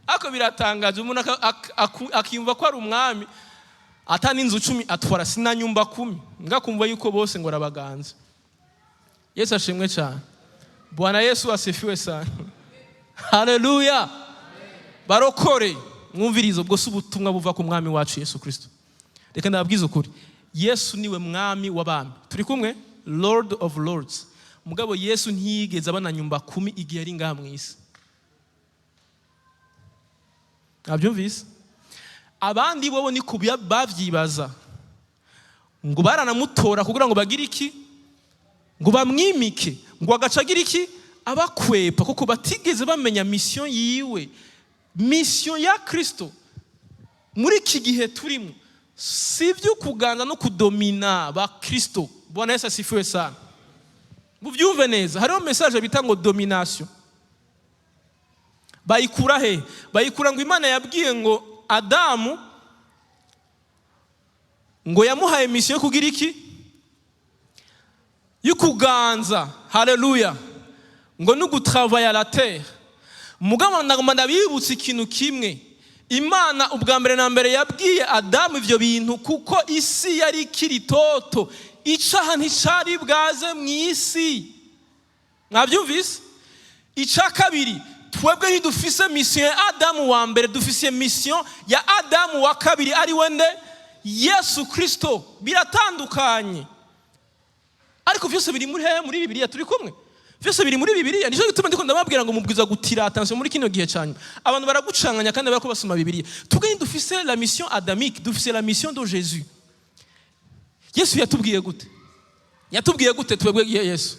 Ako biratangaje umuntu akiyumva ko ari umwami atani inzu 10 atwara sina nyumba 10 ngakumva yuko bose ngo rabaganza. Yesu ashimwe cyane. Bwana Yesu asifiwe sana. Haleluya. Barokore mwumvirizo bwo subutumwa buva ku mwami wacu Yesu Kristo. Reka ndababwiza ukuri. Yesu niwe mwami w'abami. Turi kumwe? Lord of Lords. Mugabo Yesu ntiyigeze abana nyumba 10 igihe ari ngaha mu isi. Abyumvise? Abandi bobo ni kubya bavyibaza. Ngo baranamutora kugira ngo bagire iki? Ngo bamwimike, ngo agacagira iki? Abakwepa kuko batigeze bamenya mission yiwe. Mission ya Kristo muri iki gihe turimo sivyo kuganza no kudomina ba Kristo. Bwana Yesu asifiwe sana. Muvyumve neza, hariho message bita ngo domination. Bayikura he? Bayikura ngo Imana yabwiye ngo Adamu ngo yamuhaye mission yo kugira iki? Yukuganza. Haleluya. Ngo nugutravailler la terre. Mugabo ndabibutse ikintu kimwe. Imana ubwa mbere na mbere yabwiye Adamu ivyo bintu kuko isi yari kiritoto. Icaha nticari bwaze mu isi. Mwabyumvise? Ica kabiri, twebwe ntidufise mission ya Adamu wa mbere, dufise mission ya Adamu wa kabiri ari wende Yesu Kristo. Biratandukanye. Ariko vyose biri muri Bibiliya turi kumwe. Vyose biri muri Bibiliya. Nico gituma ndiko ndababwira ngo mubwiza gutira attention muri kino gihe cyane. Abantu baragucanganya kandi barako basoma Bibiliya. Tuganye dufise la mission adamique, dufise la mission de Jésus. Yesu yatubwiye gute? Yatubwiye gute twebwe Yesu?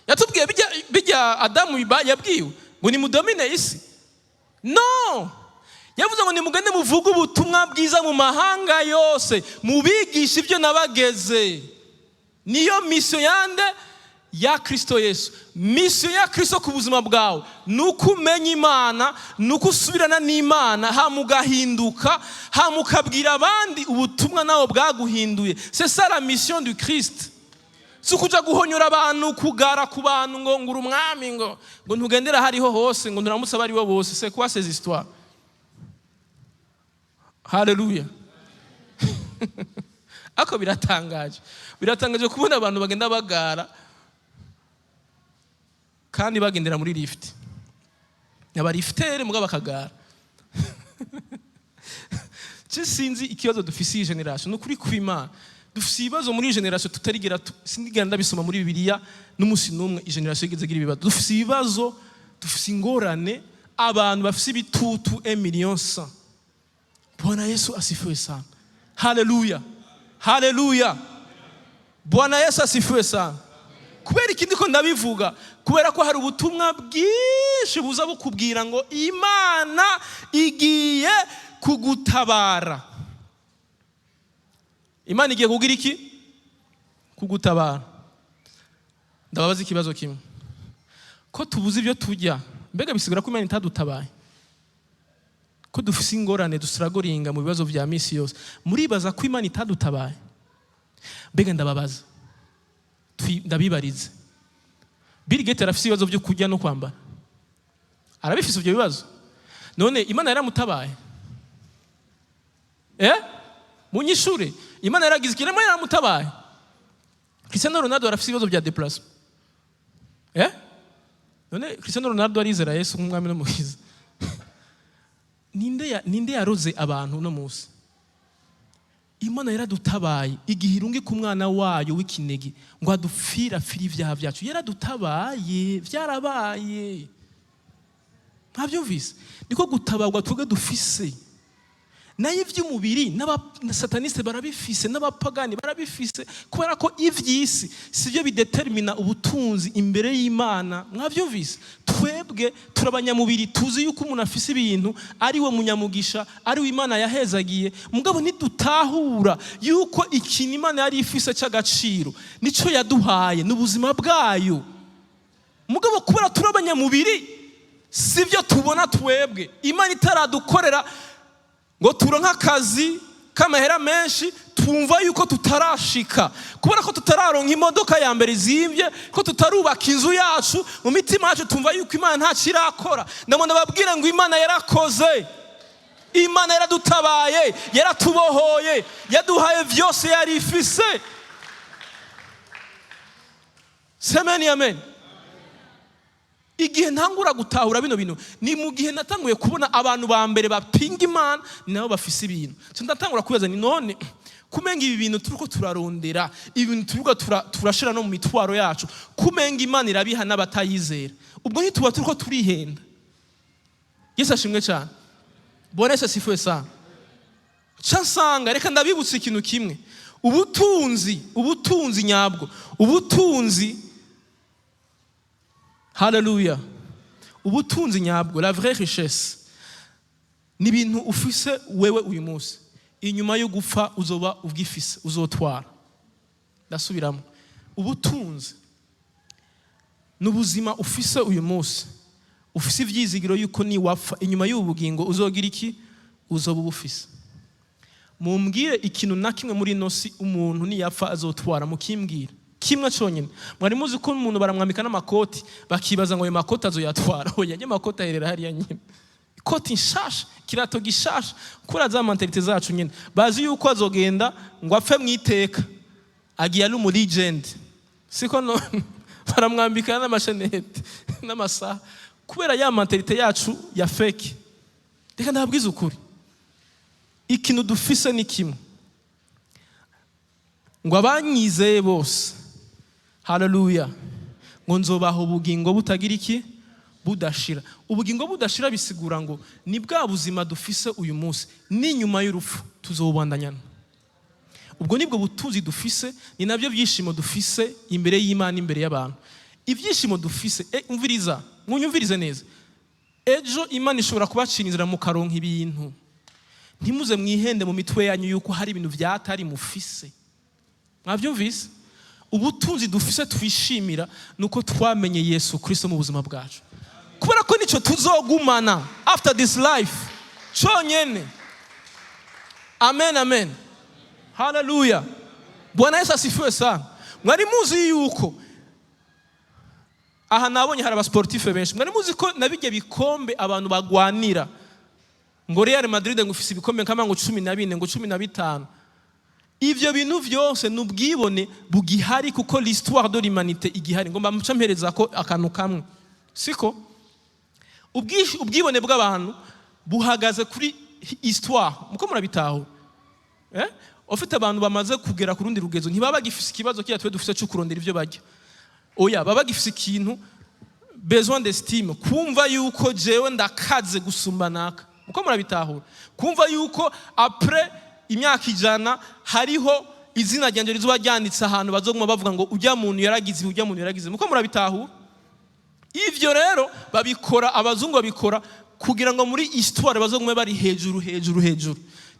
Yatubwiye bijya Adamu yabwiwe ngo ni mudomine isi. No! Yavuze ngo nimugende muvuga ubutumwa bwiza mu mahanga yose, mubigisha ibyo nabageze. Niyo mission yande ya Kristo Yesu. Mission ya Kristo ku buzima bwawe nuko umenya Imana, nuko usubirana n'Imana, hamugahinduka, hamukabwira abandi ubutumwa nawo bwaguhinduye. C'est ça la mission du Christ. Sukuja guhonyora abantu, kugara ku bantu ngo ngura umwami ngo ntugendera hariho hose ngo nturamutse bari bo bose. C'est quoi ces histoires? Haleluya. Ako biratangaje. Biratangaje kubona abantu bagenda bagara kandi bagendera muri lift. Abariftere mugaba bakagara. Sinzi ikibazo dufise iyi generation nukuri kw'Imana. Dufise ibibazo muri generation tutarigera sindigera ndabisoma muri Bibiliya n'umusi numwe generation igeze gira ibibazo. Dufise ibibazo, dufise ingorane, abantu bafise ibitutu 1,100,000. Bwana Yesu asifiwe sana. Haleluya. Haleluya. Bwana Yesu asifiwe sana. Kubera ikindi ko ndabivuga, kubera ko hari ubutumwa bwinshi buza bukubwira ngo Imana igiye kugutabara. Imana igiye kugira iki? Kugutabara. Ndababaza ikibazo kimwe. Ko tubuze ibyo tujya, mbega bisigura ko Imana itadutabaye? Ko dufise ingorane dusiragoringa mu bibazo vya misi yose. Muribaza ko Imana itadutabaye? Mbega ndababaza. Ndabibarize. Bill Gates arafise ibibazo byo kujya no kwambara. Arabifise ibyo bibazo. None Imana yaramutabaye? Munyishure. Imana yaragize kirema yaramutabaye. Cristiano Ronaldo arafise ibibazo bya déplacement. None Cristiano Ronaldo arizera Yesu nk'umwami n'umukiza. Ninde yaroze abantu no musi? Imana yaradutabaye igihe irungi ku mwana wayo w'ikinege ngo adupfira firi ivyaha byacu. Yaradutabaye, vyarabaye. Mwabyumvise? Niko gutabarwa twebwe dufise. Nayo iby'umubiri n'abasataniste barabifise, n'abapagani barabifise, kubera ko ivy'isi sivyo bidetermina ubutunzi imbere y'Imana. Mwabyumvise? Twebwe turabanyamubiri, tuzi yuko umuntu afise ibintu ari we munyamugisha, ari we Imana yahezagiye, mugabo ntidutahura yuko ikintu Imana yari ifise cy'agaciro nico yaduhaye n'ubuzima bwayo. Mugabo kubera turabanyamubiri sivyo tubona twebwe. Imana itaradukorera ngo turonka akazi k'amahera menshi, twumva yuko tutarashika, kubera ko tutararonka imodoka ya mbere izimvye, ko tutarubaka inzu yacu, mu mitima yacu tumva yuko Imana ntacyo irakora. Ndabona babwira ngo Imana yarakoze, Imana yaradutabaye, yaratubohoye, yaduhaye vyose yari ifise. Semeni amen. Igihe ntangura gutahura bino bintu ni mu gihe natanguye kubona abantu ba mbere bapinga Imana nabo bafise ibintu. Cyo ndatangura kubaza ni none kumenga ibi bintu turiko turarondera, ibintu turiko turashira no mu mitwaro yacu, kumenga Imana irabiha n'abatayizera. Ubwo ntituba turiko turihenda. Yesu ashimwe cyane. Bwana Yesu asifiwe sana. Cyasanga reka ndabibutse ikintu kimwe. Ubutunzi nyabwo. Ubutunzi, haleluya. Ubutunzi nyabwo, la vraie richesse, ni ibintu ufise wewe uyu munsi, inyuma yo gupfa uzoba ubwifise, uzotwara. Ndasubiramo. Ubutunzi n'ubuzima ufise uyu munsi, ufise ivyizigiro yuko ni wapfa inyuma y'ubugingo uzogira iki? Uzoba ubufise. Mumbwire ikintu na kimwe muri nosi umuntu ni yapfa azotwara, mukimbwira kimwe cyonyine. Mwari muzi ko umuntu baramwambika n'amakoti bakibaza ngo ayo makoti azoyatwara? Oya, nye makoti aherera hariya nyine. Ikoti nshasha, kirato gishasha, kura za mentalite zacu nyine. Bazi yuko azogenda ngo apfe mwiteka, agiye ari mu legend. Siko no baramwambika n'amashenete n'amasaha, kubera ya mentalite yacu ya fake. Reka ndabwiza ukuri, ikintu dufise ni kimwe, ngo abanyizeye bose, haleluya, ngo nzobaho ubugingo butagira iki? Budashira. Ubugingo budashira bisigura ngo ni bwa buzima dufise uyu munsi, ni nyuma y'urupfu tuzobandanyana. Ubwo nibwo butunzi dufise, ni nabyo byishimo dufise imbere y'Imana, imbere y'abantu. Ibyishimo dufise, umviriza, mwunyumvirize neza. Ejo Imana ishobora kubacira inzira mu karonka ibintu. Ntimuze mwihende mu mitwe yanyu yuko hari ibintu vyatari mufise. Mwabyumvise? Ubutunzi dufise twishimira nuko twamenye Yesu Kristo mu buzima bwacu, kubera ko nico tuzogumana after this life cyonyene. Amen, amen, haleluya. Bwana Yesu asifiwe sana. Mwari muzi yuko aha nabonye hari abasportife benshi, mwari muzi ko nabijye bikombe abantu bagwanira, ngo Real Madrid ngo ufise ibikombe kama ngo 14 ngo 15. Ivyo bintu vyose nubwibone bugihari, kuko l'histoire de l'humanité igihari. Ngomba mucampereza ko akantu kamwe, siko ubwibone bw'abantu buhagaze kuri histoire. Muko murabitaho ofite abantu bamaze kugera ku rundi rugezo, ntibaba bagifise ikibazo kiya twe dufise cyo kurondera ivyo bajya. Oya, baba bagifise ikintu besoin d'estime, kumva yuko jewe ndakaze gusumba naka. Muko murabitaho, kumva yuko après imyaka 100 hariho izina ryanje rizuba ryanditse ahantu bazoguma bavuga ngo ujya muntu yaragize, ujya muntu yaragize. Muko murabitaho. Ivyo rero babikora, abazungu babikora kugira ngo muri histoire bazoguma bari hejuru.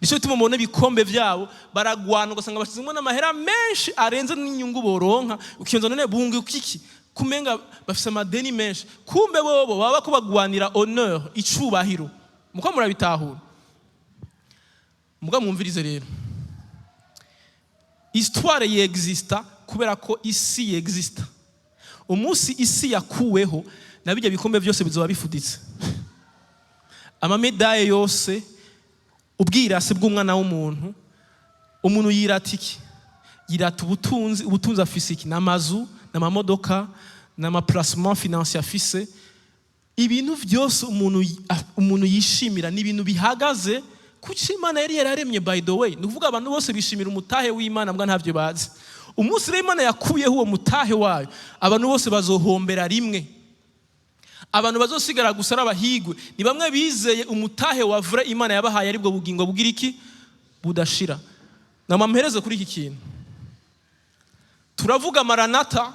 Nico bituma mubona ibikombe vyabo baragwana, ugasanga bashizemo n'amahera menshi arenze n'inyungu boronka. Ukiyonza none bungu ukiki kumenga bafise amadeni menshi, kumbe bobo baba kubagwanira honneur, icubahiro. Muko murabitahura. Muga mwumvirize rero, histoire yexista kubera ko isi yexista. Umunsi isi yakuweho nabijya bikombe byose bizoba bifuditse. Amamedaye yose, ubwirasi bw'umwana w'umuntu, umuntu yirata iki? Yirata ubutunzi afise iki? N'amazu, n'amamodoka, n'amaplacement financier afise. Ibintu byose umuntu yishimira ni ibintu bihagaze kuki Imana yari yararemye. By the way, nuvuga abantu bose bishimira umutahe w'Imana mbwa ntavyo bazi. Umunsi Imana yakuyeho uwo mutahe wayo, abantu bose bazohombera rimwe. abantu bazosigara gusa ari abahigwe ni bamwe bizeye umutahe wa vrai Imana yabahaye aribwo bugingo bugira iki budashira. Namampereze kuri iki kintu. Turavuga maranata,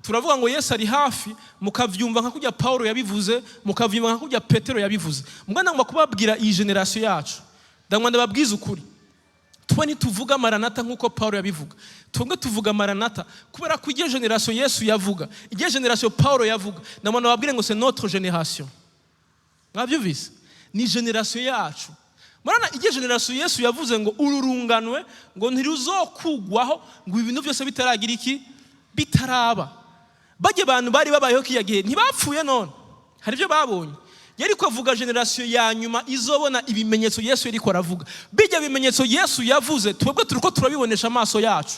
turavuga ngo Yesu ari hafi, mukavyumva nka kujya Paulo yabivuze, mukavyumva nka kujya Petero yabivuze. Muganda ngwa kubabwira iyi generation yacu. Ndangwa ndababwiza ukuri. Twe ntituvuga maranata nkuko Paulo yabivuga. Twebwe tuvuga maranata kubera ko igihe generation Yesu yavuga, igihe generation Paulo yavuga. Namwe nababwire ngo c'est notre génération. Mwabyumvise? Ni generation yacu. Marana igihe generation Yesu yavuze ngo ururunganwe ngo ntiruzokugwaho ngo ibintu byose bitaragira iki bitaraba. Bajye abantu bari babayeho kiyagihe ntibapfuye none. Hari byo babonye. Yari ko avuga generation ya nyuma izobona ibimenyetso Yesu yari ko aravuga. Bijya bimenyetso Yesu yavuze twebwe turiko turabibonesha amaso yacu.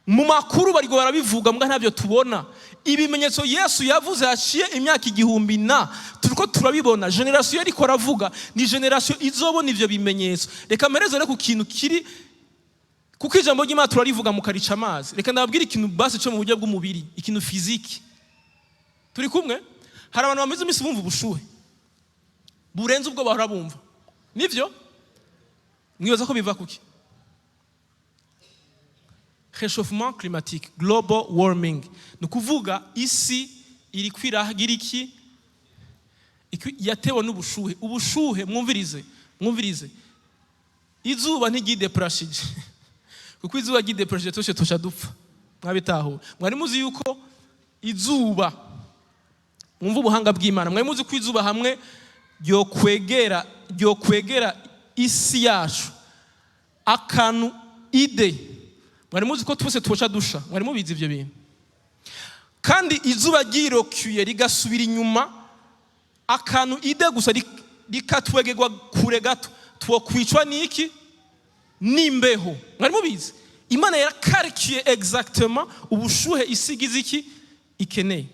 Mu makuru bari barabivuga mbwa ntabyo tubona. Ibimenyetso Yesu yavuze haciye imyaka 1000 turiko turabibona. Generation yari ko aravuga ni generation izobona ivyo bimenyetso. Reka mereze rero ku kintu kiri kuko ijambo ry'Imana turarivuga mu karica amazi. Reka ndababwira ikintu basi cyo mu buryo bw'umubiri, ikintu physique. Turi kumwe? Hari abantu bamaze imisi bumva ubushuhe burenze ubwo bahora bumva. Nivyo? Mwibaza ko biva kuki? Réchauffement climatique, global warming. Nukuvuga isi iri kwiragira iki? Yatewe n'ubushuhe. Ubushuhe mwumvirize. Izuba ntigideprashije. Kuko izuba gideprashije toshe tosha dupfa. Mwabitaho. Mwari muzi yuko izuba mwumva ubuhanga bw'Imana. Mwari muzi ko izuba hamwe ryo kwegera isi yacu. Akantu ide. Mwari muzi ko twese twosha dusha. Mwari mubizi ivyo bintu. Kandi izuba girokuye rigasubira inyuma. Akantu ide gusa rikatwegegwa kure gato. Twokwicwa niki? Nimbeho. Mwari mubizi? Imana yarakarikiye exactement ubushuhe isigize iki ikeneye.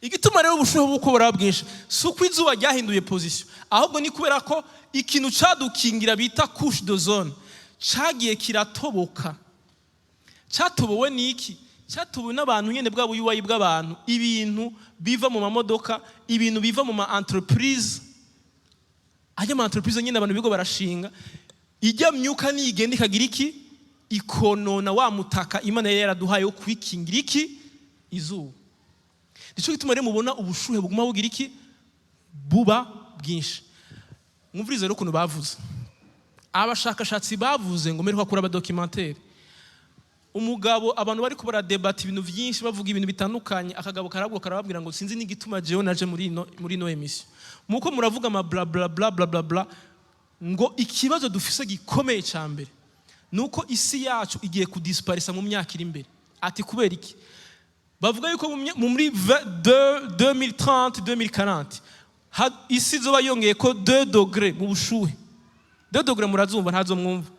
Igituma rero ubushuhe buko barabwinshi suko izuba ryahinduye position, ahubwo ni kubera ko ikintu cadukingira bita couche d'ozone cagiye kiratoboka. Cyatobowe niki? Cyatobowe n'abantu nyene bwabo yuwayi bw'abantu, ibintu biva mu mamodoka, ibintu biva mu ma entreprise. Ajya mu entreprise nyene abantu bigo barashinga, ijya myuka nigenda ikagira iki ikonona wa mutaka Imana yaraduhaye wo kwikingira iki izuba. Nico gituma rero mubona ubushuhe buguma bugira iki buba bwinshi. Mwumvirize rero ukuntu bavuze. Abashakashatsi bavuze ngo mperwa kuri abadocumentaire. Umugabo abantu bari kubara debate ibintu byinshi bavuga ibintu bitandukanye, akagabo karababwira ngo sinzi n'igituma jewe naje muri no emission. Muko muravuga ama bla bla bla bla bla bla ngo ikibazo dufise gikomeye cyambere nuko isi yacu igiye kudisparisa mu myaka iri imbere. Ati kubera iki? Bavuga yuko muri 2030 2040 isi zoba yongeye ko 2 degrés mu bushuhe. 2 degrés murazumva ntazo mwumva.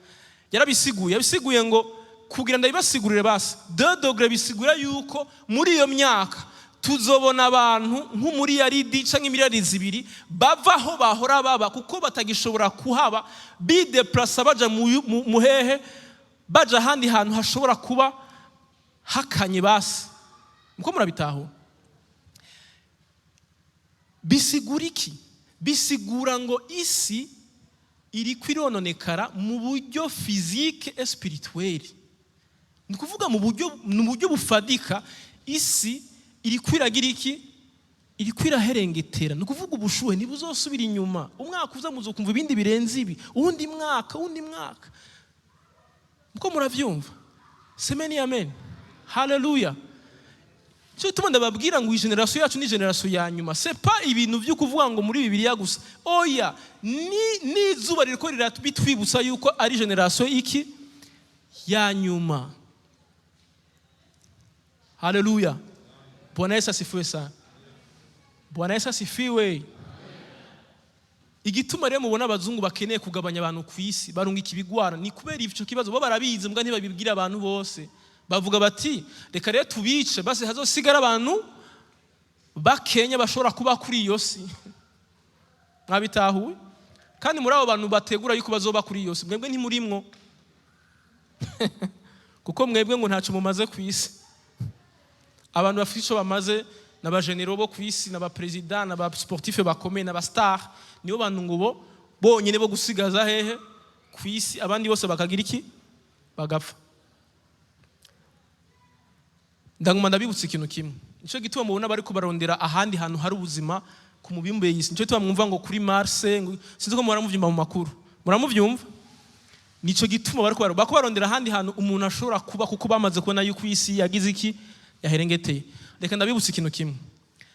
Yabisiguye ngo kugira ndabibasigurire basi 2 degrés bisigura yuko muri iyo myaka tuzobona abantu nk'umuri yaridi canke miliyari 2 bavaho bahora baba kuko batagishobora kuhaba bideplasa baja mu hehe baja handi hantu hashobora kuba hakanye basi. Muko murabitaho? Bisigura iki? Bisigura ngo isi iri kwirononekara mu buryo physique et spirituel. Ni kuvuga mu buryo bufadika isi iri kwiragira iki? Iri kwiraherengetera. Ni kuvuga ubushuhe ntibuzosubira inyuma. Umwaka uza muzokumva ibindi birenze ibi. Undi mwaka. Muko muravyumva? Semeni amen. Hallelujah. Cyo tumanda babwira ngo generation yacu ni generation ya nyuma. C'est pas ibintu byo kuvuga ngo muri Bibiliya gusa. Oya, ni zuba ririko riratwibutsa yuko ari generation iki ya nyuma. Hallelujah. Bwana Yesu asifiwe sana. Bwana Yesu asifiwe. Igituma rero mubona abazungu bakeneye kugabanya abantu ku isi barunga ikibigwara ni kubera ivyo kibazo bo barabizi mbwa ntibabibwira abantu bose. Bavuga bati reka rero tubice basi hazosigara abantu bakenya bashobora kuba kuri iyo si. Mwabitahuye? Kandi muri abo bantu bategura yuko bazoba kuri iyo si mwebwe ntimurimwo. Kuko mwebwe ngo ntacu mumaze ku isi. Abantu bafite ico bamaze n'abagenero bo kwisi n'abapresident n'abasportif bakomeye n'abastar nibo bantu ngo bonyene bo gusigaza hehe kwisi abandi bose bakagira iki bagapfa. Ndaguma ndabibutse ikintu kimwe, nico gituma mubona bari kubarondera ahandi hantu hari ubuzima ku mubimbe y'isi. Nico gituma mwumva ngo kuri Mars, sinzi ko muramuvyumva mu makuru, muramuvyumva? Nico gituma bari kubarondera ahandi hantu umuntu ashobora kuba, kuko bamaze kubona yuko isi yagize iki yaherengeteye. Reka ndabibutse ikintu kimwe,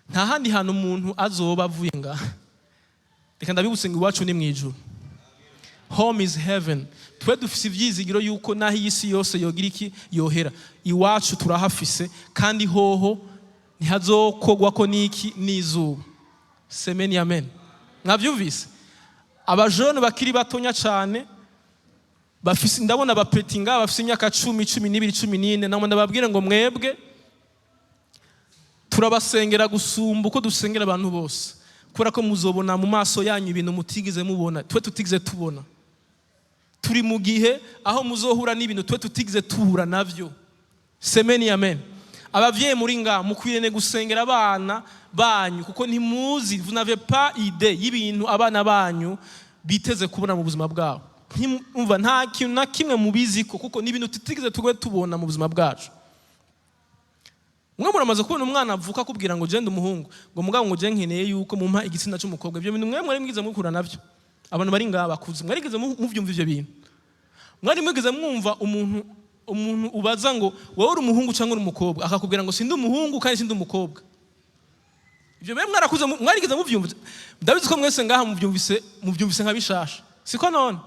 nta handi hantu umuntu azoba avuye ngaha. Reka ndabibutse ngo iwacu ni mwijuru. Home is heaven. Twe dufise ivyizigiro yuko naho isi yose yogira iki yohera, iwacu turahafise kandi hoho ntihazokogwa ko niki n'izuba. Semeni amen. Mwavyumvise? Abajone bakiri batonya cyane bafise, ndabona abapetinga bafise imyaka 10, 12, 14, namwe ndababwire ngo mwebwe turabasengera gusumba uko dusengera abantu bose, kubera ko muzobona mu maso yanyu ibintu mutigeze mubona, twe tutigeze tubona. Turi mu gihe aho muzohura n'ibintu twe tutigeze tuhura navyo. Semeni amen. Abavyeyi muri nga mukwirene gusengera abana banyu, kuko ntimuzi, vous n'avez pas idée y'ibintu abana banyu biteze kubona mu buzima bwabo. Ntimumva nta kintu na kimwe mubiziko, kuko n'ibintu tutigeze tubona mu buzima bwacu. Mwe muramaze kubona umwana avuka kubwira ngo je ndumuhungu, ngo mugabo ngo je nkeneye yuko mumpa igitsina cy'umukobwa. Ibyo bintu mwe mwari mwigize mukura navyo. Abantu bari ngaha bakuze mwarigeze muvyumva ivyo bintu. Mwari mwigeze mwumva umuntu ubaza ngo wowe uri umuhungu cyangwa uri umukobwa, akakubwira ngo sindi umuhungu kandi sindi umukobwa. Ibyo mwe mwarakuze mwarigeze muvyumva. Ndabizi ko mwese ngaha muvyumvise nka bishasha. Siko none.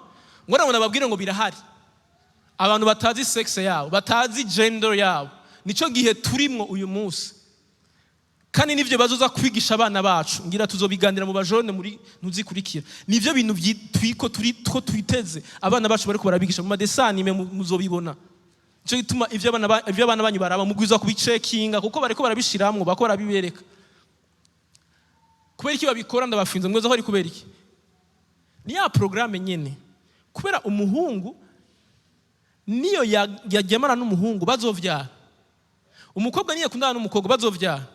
Ngora ngo nababwire ngo birahari. Abantu batazi sex yabo, batazi gender yabo. Nico gihe turimwo uyu munsi. Kandi nivyo bazoza kwigisha abana bacu, ngira tuzobiganira mu bajone muri ntuzikurikira. Nivyo bintu twiko twiteze abana bacu bariko barabigisha mu madesani muzobibona. Nico gituma ivyo abana banyu baraba mugwiza kubicekinga, kuko bariko barabishiramwo bakora bibereka. Kubera iki babikora ndabafinze mweza ko ari kubera iki? Ni ya programme nyene. Kubera umuhungu niyo yagemana n'umuhungu bazovyara. Umukobwa niye kundana n'umukobwa bazovyara.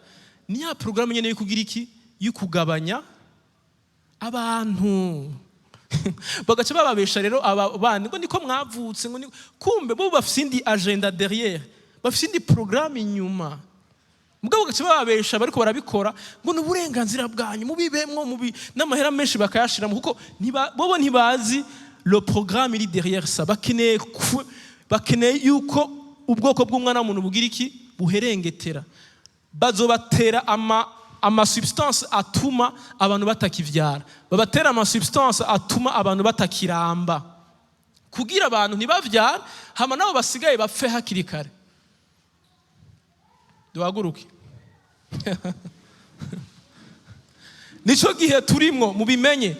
Ni ya programme nyene yukugira iki yukugabanya abantu. Bagaca bababesha rero abana ngo niko mwavutse, ngo kumbe bo bafise indi agenda derrière, bafise indi programme inyuma. Mugabo bagaca bababesha bariko barabikora ngo n'uburenganzira bwanyu mubibemwo n'amahera menshi bakayashira, kuko bobo ntibazi le programme iri derrière ça. Bakeneye yuko ubwoko bw'umwana w'umuntu bugira iki buherengetera. Bazobatera ama substance atuma abantu batakivyara, babatera ama substance atuma abantu batakiramba, kugira abantu ntibavyara hama nabo basigaye bapfe hakiri kare. Duhaguruke. Nico gihe turimwo mubimenye.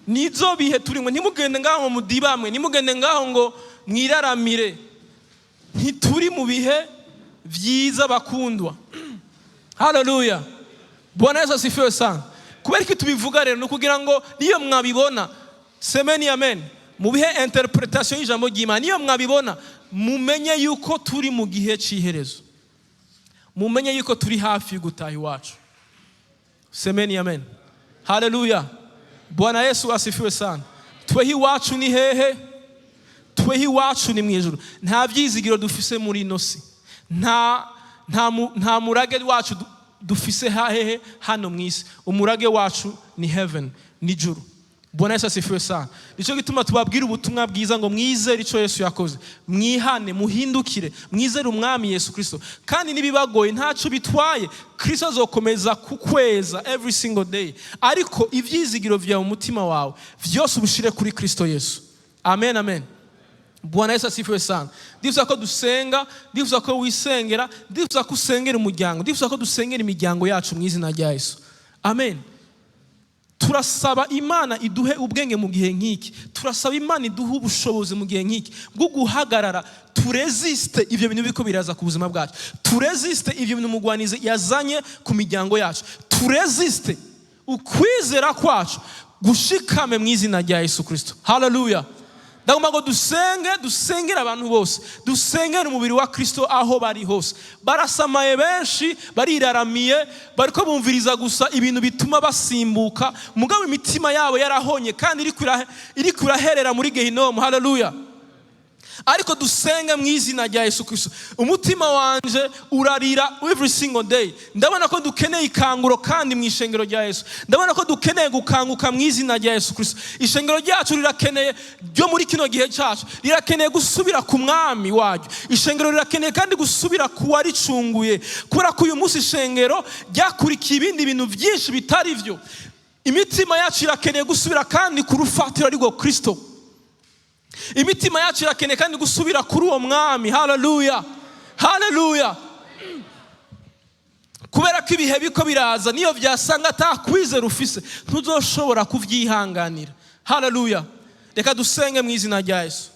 Nizo bihe turimwo, ntimugende ngaho mudibamwe, ntimugende ngaho ngo mwiraramire. Ntituri mu bihe vyiza bakundwa. Haleluya. Bwana Yesu asifiwe sana. Kubera iki tubivuga rero nukugira ngo niyo mwabibona, semeni amen, mu bihe interpretation y'ijambo ry'Imana, niyo mwabibona mumenye yuko turi mu gihe c'iherezo. Mumenye yuko turi hafi gutaha iwacu. Semeni amen. Haleluya. Bwana Yesu asifiwe sana. Twehi iwacu ni hehe? Twehi iwacu ni mwijuru. Nta vyizigiro dufise muri inosi. Nta murage wacu dufise hehe hano mwisi. Umurage wacu ni heaven, ni juru. Bwana Yesu asifiwe sana. Nico gituma tubabwira ubutumwa bwiza ngo mwizere ico Yesu yakoze, mwihane, muhindukire, mwizere umwami Yesu Kristo. Kandi nibibagoye ntaco bitwaye, Kristo azokomeza kukweza every single day. Ariko ivyizigiro vya umutima wawe vyose ubushire kuri Kristo Yesu. Amen, amen. Bwana Yesu asifiwe sana. Ndifuza ko dusenga, ndifuza ko wisengera, ndifuza ko usengera umuryango, ndifuza ko dusengera imiryango yacu mu izina rya Yesu. Amen. Turasaba Imana iduhe ubwenge mu gihe nk'iki. Turasaba Imana iduhe ubushobozi mu gihe nk'iki bwo guhagarara, turesiste ivyo bintu biko biraza ku buzima bwacu. Turesiste ivyo bintu mugwanize yazanye ku miryango yacu. Turesiste ukwizera kwacu gushikame mu izina rya Yesu Kristo. Hallelujah. ndagomba ngo dusengera abantu bose, dusengera umubiri wa Kristo aho bari hose. Barasamaye benshi, bariraramiye, bariko bumviriza gusa ibintu bituma basimbuka, mugabo imitima yabo yarahonye kandi iri kuraherera muri gehinomu. Haleluya. Ariko dusenge mu izina rya Yesu Kristo. Umutima wanje urarira every single day. Ndabona ko dukeneye ikanguro kandi mu ishengero rya Yesu. Ndabona ko dukeneye gukanguka mu izina rya Yesu Kristo. Ishengero ryacu rirakeneye ryo muri kino gihe cyacu, rirakeneye gusubira ku mwami waryo. Ishengero rirakeneye kandi gusubira kuwa ricunguye, kubera ko uyu munsi ishengero ryakurikiye ibindi bintu byinshi bitari byo. Imitima yacu irakeneye gusubira kandi ku rufatiro rwo Kristo. Imitima yacu irakeneye kandi gusubira kuri uwo mwami. Haleluya, haleluya. Kubera ko ibihe biko biraza, niyo byasanga atakwizera ufise, ntuzoshobora kuvyihanganira. Haleluya. Reka dusenge mu izina rya Yesu.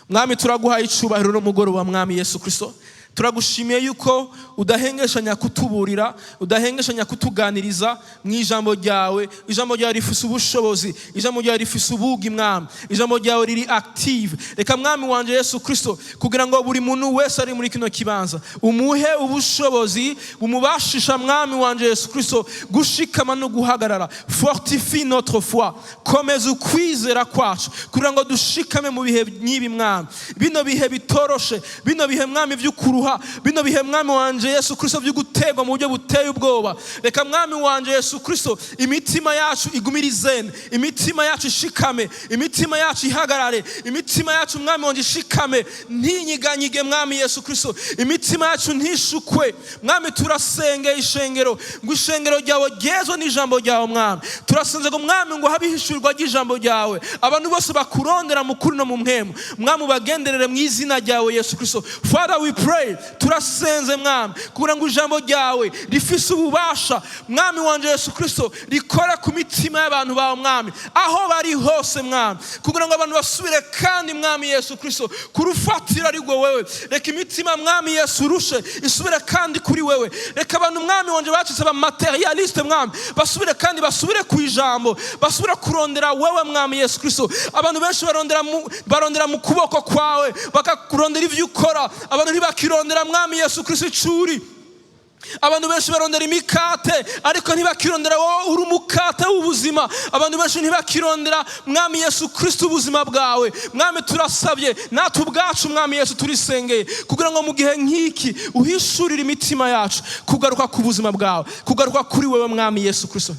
Mwami, turaguhaye icubahiro no mugoroba mwami Yesu Kristo. Turagushimiye yuko udahengeshanya kutuburira, udahengeshanya kutuganiriza mu ijambo ryawe. Ijambo ryawe rifise ubushobozi, ijambo ryawe rifise ubugi mwami, ijambo ryawe riri active. Reka mwami wanje Yesu Kristo, kugira ngo buri muntu wese ari muri kino kibanza umuhe ubushobozi bumubashisha mwami wanje Yesu Kristo gushikama no guhagarara. Fortifie notre foi, komeza ukwizera kwacu kugira ngo dushikame mu bihe nyibi mwami, bino bihe bitoroshe, bino bihe mwami vy'ukuru, bino bihe mwami wanje Yesu Kristo vy'ugutegwa mu buryo buteye ubwoba. Reka mwami wanje Yesu Kristo imitima yacu igumirizene, imitima yacu ishikame, imitima yacu ihagarare, imitima yacu mwami wanje ishikame, ntinyiganyige mwami Yesu Kristo, imitima yacu ntishukwe. Mwami, turasenge ishengero, ngo ishengero ryawe ryezwe n'ijambo ryawe mwami. Turasenze ngo mwami ngo habihishurwa ry'ijambo ryawe, abantu bose bakurondera mu kuri no mu mpemu mwami ubagenderere mu izina ryawe Yesu Kristo. Father, we pray, turasenze mwami kugira ngo ijambo ryawe rifise ububasha mwami wanje Yesu Kristo rikora ku mitima y'abantu bawe mwami aho bari hose mwami, kugira ngo abantu basubire kandi mwami Yesu Kristo kurufatira ariko wewe. Reka imitima mwami Yesu urushe isubire kandi kuri wewe. Reka abantu mwami wanje bacitse ba materialiste mwami basubire kandi basubire ku ijambo, basubire kurondera wewe mwami Yesu Kristo. Abantu benshi barondera mu kuboko kwawe, bakakurondera ivyo ukora, abantu ntibakirondera mwami Yesu Kristo icuri. Abantu benshi barondera imikate ariko ntibakirondera wowe uri umukate w'ubuzima. Abantu benshi ntibakirondera mwami Yesu Kristo ubuzima bwawe. Mwami, turasabye natwe ubwacu mwami Yesu turisengeye kugira ngo mu gihe nk'iki uhishurire imitima yacu kugaruka ku buzima bwawe, kugaruka kuri wewe mwami Yesu Kristo.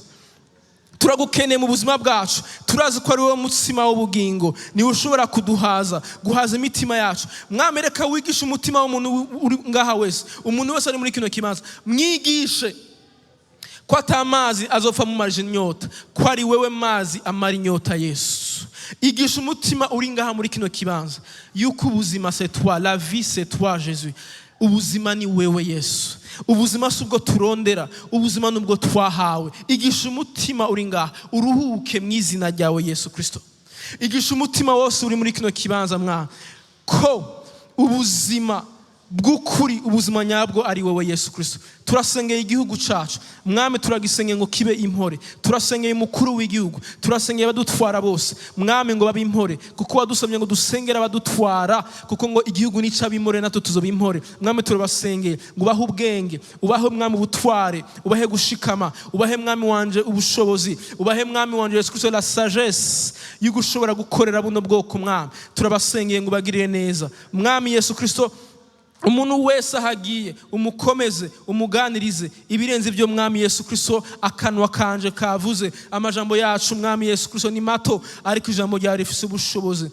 Turagukeneye mu buzima bwacu, turazi ko ari wowe mutsima w'ubugingo, niwe ushobora kuduhaza, guhaza imitima yacu. Mwami, reka wigishe umutima w'umuntu uri ngaha wese, umuntu wese ari muri kino kibanza mwigishe ko atamazi azopfa mu marije inyota, ko ari wewe mazi amara inyota Yesu. Igisha umutima uri ngaha muri kino kibanza yuko ubuzima c'est toi, la vie c'est toi Jésus. Ubuzima ni wewe Yesu. Ubuzima subwo turondera, ubuzima nubwo twahawe. Igisha umutima uri ngaha uruhuke mu izina ryawe Yesu Kristo. Igisha umutima wose uri muri kino kibanza mwana ko ubuzima bw'ukuri, ubuzima nyabwo ari wowe Yesu Kristo. Turasengeye igihugu cacu mwami, turagisengeye ngo kibe impore. Turasengeye umukuru w'igihugu, turasengeye abadutwara bose mwami ngo babe impore, kuko wadusabye ngo dusengere abadutwara, kuko ngo igihugu nica ab'impore natwe tuzoba impore. Mwami, turabasengeye ngo ubahe ubwenge, ubahe mwami ubutware, ubahe gushikama, ubahe mwami wanje ubushobozi, ubahe mwami wanje Yesu Kristo la sagesse yo gushobora gukorera buno bwoko mwami. Turabasengeye ngo bagirire neza mwami Yesu Kristo. Umuntu wese ahagiye umukomeze, umuganirize ibirenze ibyo mwami Yesu Kristo akanwa kanje kavuze. Amajambo yacu mwami Yesu Kristo ni mato, ariko ijambo ryawe rifise ubushobozi.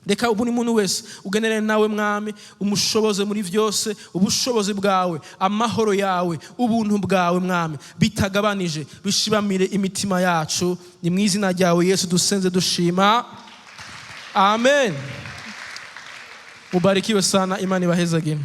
Reka buri muntu wese ugenere nawe mwami, umushoboze muri vyose, ubushobozi bwawe, amahoro yawe, ubuntu bwawe mwami bitagabanije bishibamire imitima yacu. Ni mu izina ryawe Yesu dusenze dushima, amen. Mubarikiwe sana, Imana ibahezagire.